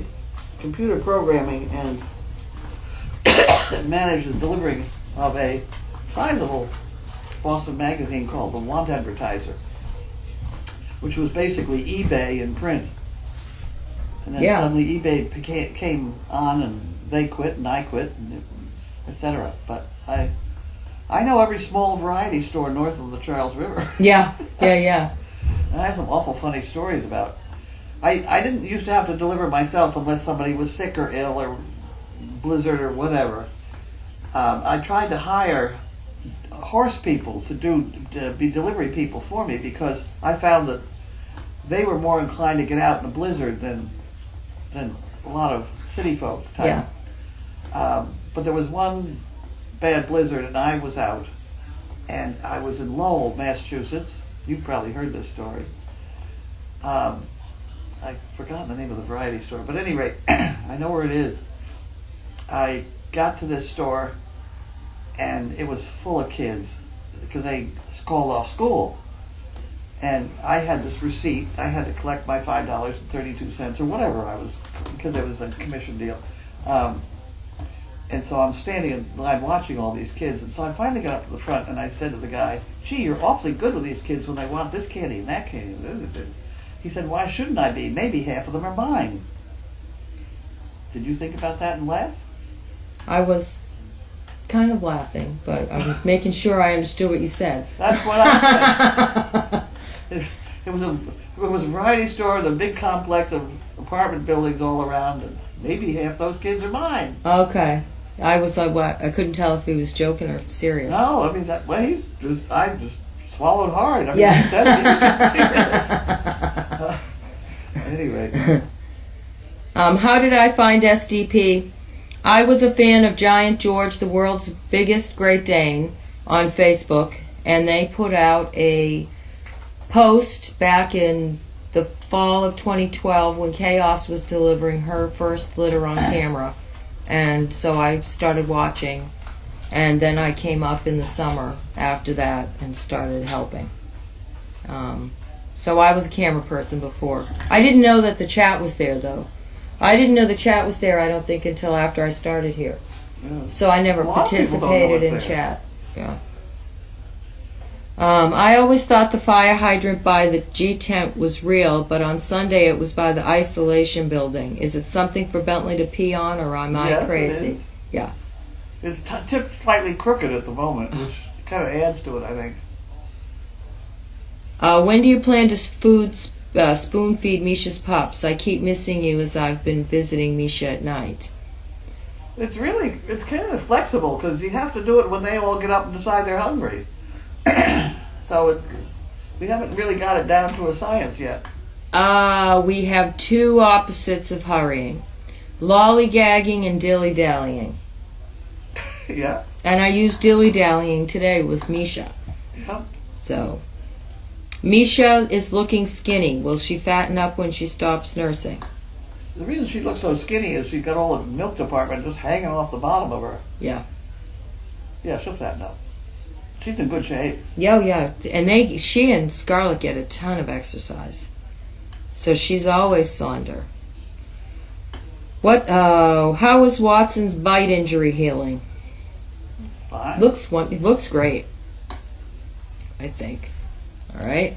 [SPEAKER 4] computer programming and managed the delivery of a sizable Boston magazine called The Want Advertiser, which was basically eBay in print. And then suddenly eBay came on, and they quit, and I quit, and etc. But I know every small variety store north of the Charles River.
[SPEAKER 1] Yeah.
[SPEAKER 4] And I have some awful funny stories about. I didn't used to have to deliver myself unless somebody was sick or ill or blizzard or whatever. I tried to hire horse people to be delivery people for me because I found that they were more inclined to get out in a blizzard than a lot of city folk.
[SPEAKER 1] Yeah.
[SPEAKER 4] But there was one bad blizzard and I was out, and I was in Lowell, Massachusetts. You've probably heard this story. I've forgotten the name of the variety store, but at any rate, I know where it is. I got to this store, and it was full of kids because they called off school. And I had this receipt. I had to collect my $5.32 or whatever I was, because it was a commission deal. And so I'm standing in line watching all these kids. And so I finally got up to the front, and I said to the guy, "Gee, you're awfully good with these kids when they want this candy and that candy." He said, "Why shouldn't I be? Maybe half of them are mine." Did you think about that and laugh?
[SPEAKER 1] I was kind of laughing, but I was making sure I understood what you said.
[SPEAKER 4] That's what I said. It was a variety store with a big complex of apartment buildings all around, and maybe half those kids are mine.
[SPEAKER 1] Okay. I was like, what? I couldn't tell if he was joking or serious.
[SPEAKER 4] No, I mean, I just swallowed hard. I mean,
[SPEAKER 1] Yeah.
[SPEAKER 4] he said it, he was serious. Anyway.
[SPEAKER 1] How did I find SDP? I was a fan of Giant George, the world's biggest Great Dane, on Facebook, and they put out a post back in the fall of 2012 when Chaos was delivering her first litter on camera. And so I started watching, and then I came up in the summer after that and started helping. So I was a camera person before. I didn't know that the chat was there, though. I didn't know the chat was there, I don't think, until after I started here.
[SPEAKER 4] Yeah.
[SPEAKER 1] So I never
[SPEAKER 4] A lot of people don't know
[SPEAKER 1] participated in
[SPEAKER 4] it's there.
[SPEAKER 1] chat. Yeah. I always thought the fire hydrant by the G tent was real, but on Sunday it was by the isolation building. Is it something for Bentley to pee on, or am I
[SPEAKER 4] Yes, it
[SPEAKER 1] crazy?
[SPEAKER 4] is.
[SPEAKER 1] Yeah.
[SPEAKER 4] It's tipped slightly crooked at the moment, which kind of adds to it, I think.
[SPEAKER 1] When do you plan to spoon feed Misha's pups? I keep missing you as I've been visiting Misha at night.
[SPEAKER 4] It's kind of flexible because you have to do it when they all get up and decide they're hungry. So we haven't really got it down to a science yet.
[SPEAKER 1] We have two opposites of hurrying. Lollygagging and dilly-dallying.
[SPEAKER 4] Yeah.
[SPEAKER 1] And I used dilly-dallying today with Misha.
[SPEAKER 4] Yeah.
[SPEAKER 1] So, Misha is looking skinny. Will she fatten up when she stops nursing?
[SPEAKER 4] The reason she looks so skinny is she's got all the milk department just hanging off the bottom of her.
[SPEAKER 1] Yeah.
[SPEAKER 4] Yeah, she'll fatten up. She's in good shape.
[SPEAKER 1] Yeah. And she and Scarlett get a ton of exercise. So she's always slender. How is Watson's bite injury healing?
[SPEAKER 4] Fine.
[SPEAKER 1] It looks great, I think. All right.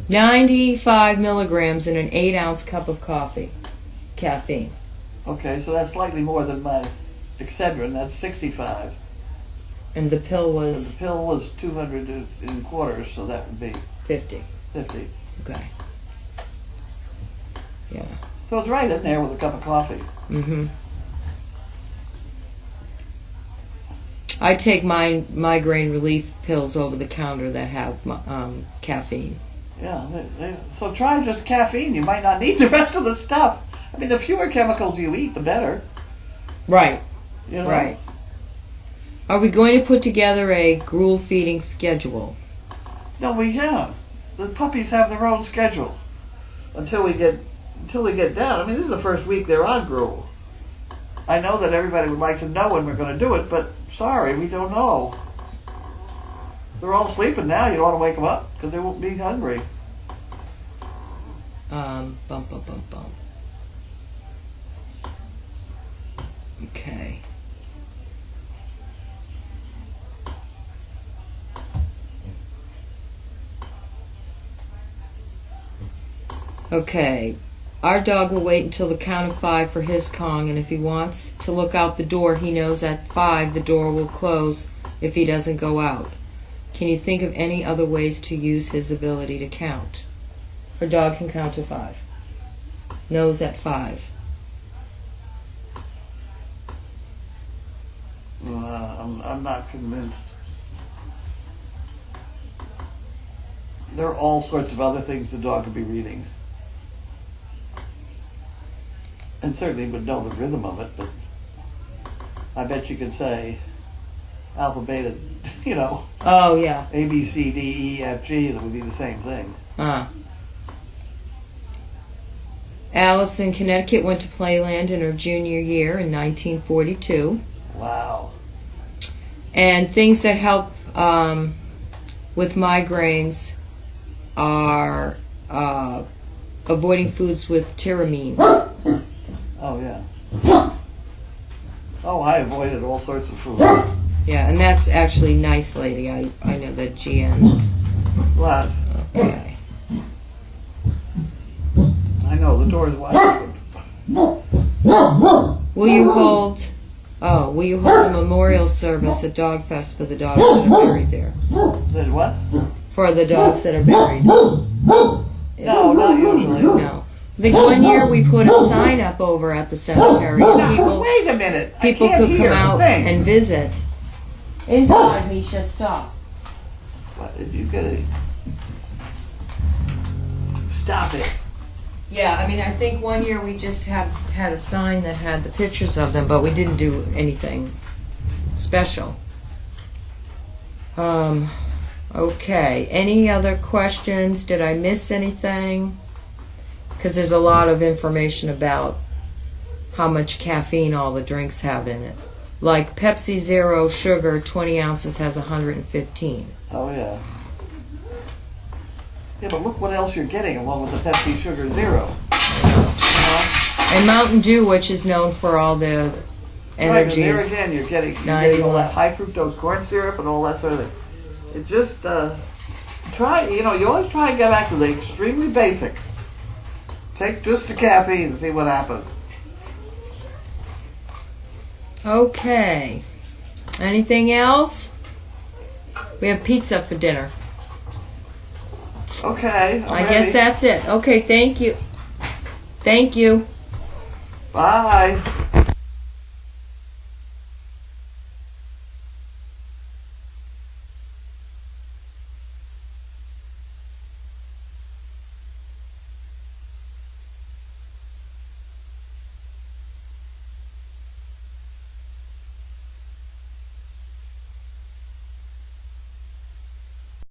[SPEAKER 1] 95 milligrams in an 8-ounce cup of coffee. Caffeine.
[SPEAKER 4] Okay, so that's slightly more than my Excedrin. That's 65.
[SPEAKER 1] And the pill
[SPEAKER 4] And
[SPEAKER 1] was
[SPEAKER 4] the pill was 200 in quarters, so that would be
[SPEAKER 1] 50.
[SPEAKER 4] 50.
[SPEAKER 1] Okay. Yeah.
[SPEAKER 4] So it's right in there with a cup of coffee.
[SPEAKER 1] Mm-hmm. I take migraine relief pills over the counter that have caffeine.
[SPEAKER 4] Yeah. So try just caffeine. You might not need the rest of the stuff. I mean, the fewer chemicals you eat, the better.
[SPEAKER 1] Right.
[SPEAKER 4] You know?
[SPEAKER 1] Right. Are we going to put together a gruel feeding schedule?
[SPEAKER 4] No, we have. The puppies have their own schedule until they get down. I mean, this is the first week they're on gruel. I know that everybody would like to know when we're going to do it, but sorry, we don't know. They're all sleeping now. You don't want to wake them up because they won't be hungry.
[SPEAKER 1] Bum. Okay. Okay. Our dog will wait until the count of 5 for his Kong, and if he wants to look out the door, he knows at 5 the door will close if he doesn't go out. Can you think of any other ways to use his ability to count? Our dog can count to 5. Knows at 5.
[SPEAKER 4] I'm not convinced. There are all sorts of other things the dog could be reading. And certainly would know the rhythm of it, but I bet you could say alpha, beta,
[SPEAKER 1] Oh, yeah.
[SPEAKER 4] A, B, C, D, E, F, G, that would be the same thing.
[SPEAKER 1] Alice in Connecticut went to Playland in her junior year in 1942.
[SPEAKER 4] Wow.
[SPEAKER 1] And things that help with migraines are avoiding foods with tyramine.
[SPEAKER 4] Oh, yeah. Oh, I avoided all sorts of food.
[SPEAKER 1] Yeah, and that's actually Nice Lady. I know that GN is.
[SPEAKER 4] What?
[SPEAKER 1] Okay.
[SPEAKER 4] I know, the door is wide open.
[SPEAKER 1] Will you hold a memorial service at Dogfest for the dogs that are buried there?
[SPEAKER 4] Did what?
[SPEAKER 1] For the dogs that are buried.
[SPEAKER 4] No, not usually.
[SPEAKER 1] No. I think one year we put a sign up over at the cemetery.
[SPEAKER 4] No, wait a minute.
[SPEAKER 1] People
[SPEAKER 4] I can't
[SPEAKER 1] could
[SPEAKER 4] hear
[SPEAKER 1] come out
[SPEAKER 4] a thing.
[SPEAKER 1] and visit. Inside, Misha, stop.
[SPEAKER 4] What did you get? Stop it.
[SPEAKER 1] Yeah, I mean, I think one year we just had a sign that had the pictures of them, but we didn't do anything special. Okay. Any other questions? Did I miss anything? Because there's a lot of information about how much caffeine all the drinks have in it. Like Pepsi Zero sugar, 20 ounces has 115.
[SPEAKER 4] Oh, yeah. Yeah, but look what else you're getting along with the Pepsi Sugar Zero.
[SPEAKER 1] And Mountain Dew, which is known for all the
[SPEAKER 4] Right, and there
[SPEAKER 1] energies.
[SPEAKER 4] again, you're getting all
[SPEAKER 1] 91.
[SPEAKER 4] that high fructose corn syrup and all that sort of thing. It just, try, you always try and get back to the extremely basic. Take just the caffeine and see what happens.
[SPEAKER 1] Okay. Anything else? We have pizza for dinner.
[SPEAKER 4] Okay, I'm
[SPEAKER 1] I guess
[SPEAKER 4] ready.
[SPEAKER 1] that's it. Okay, thank you. Thank you.
[SPEAKER 4] Bye.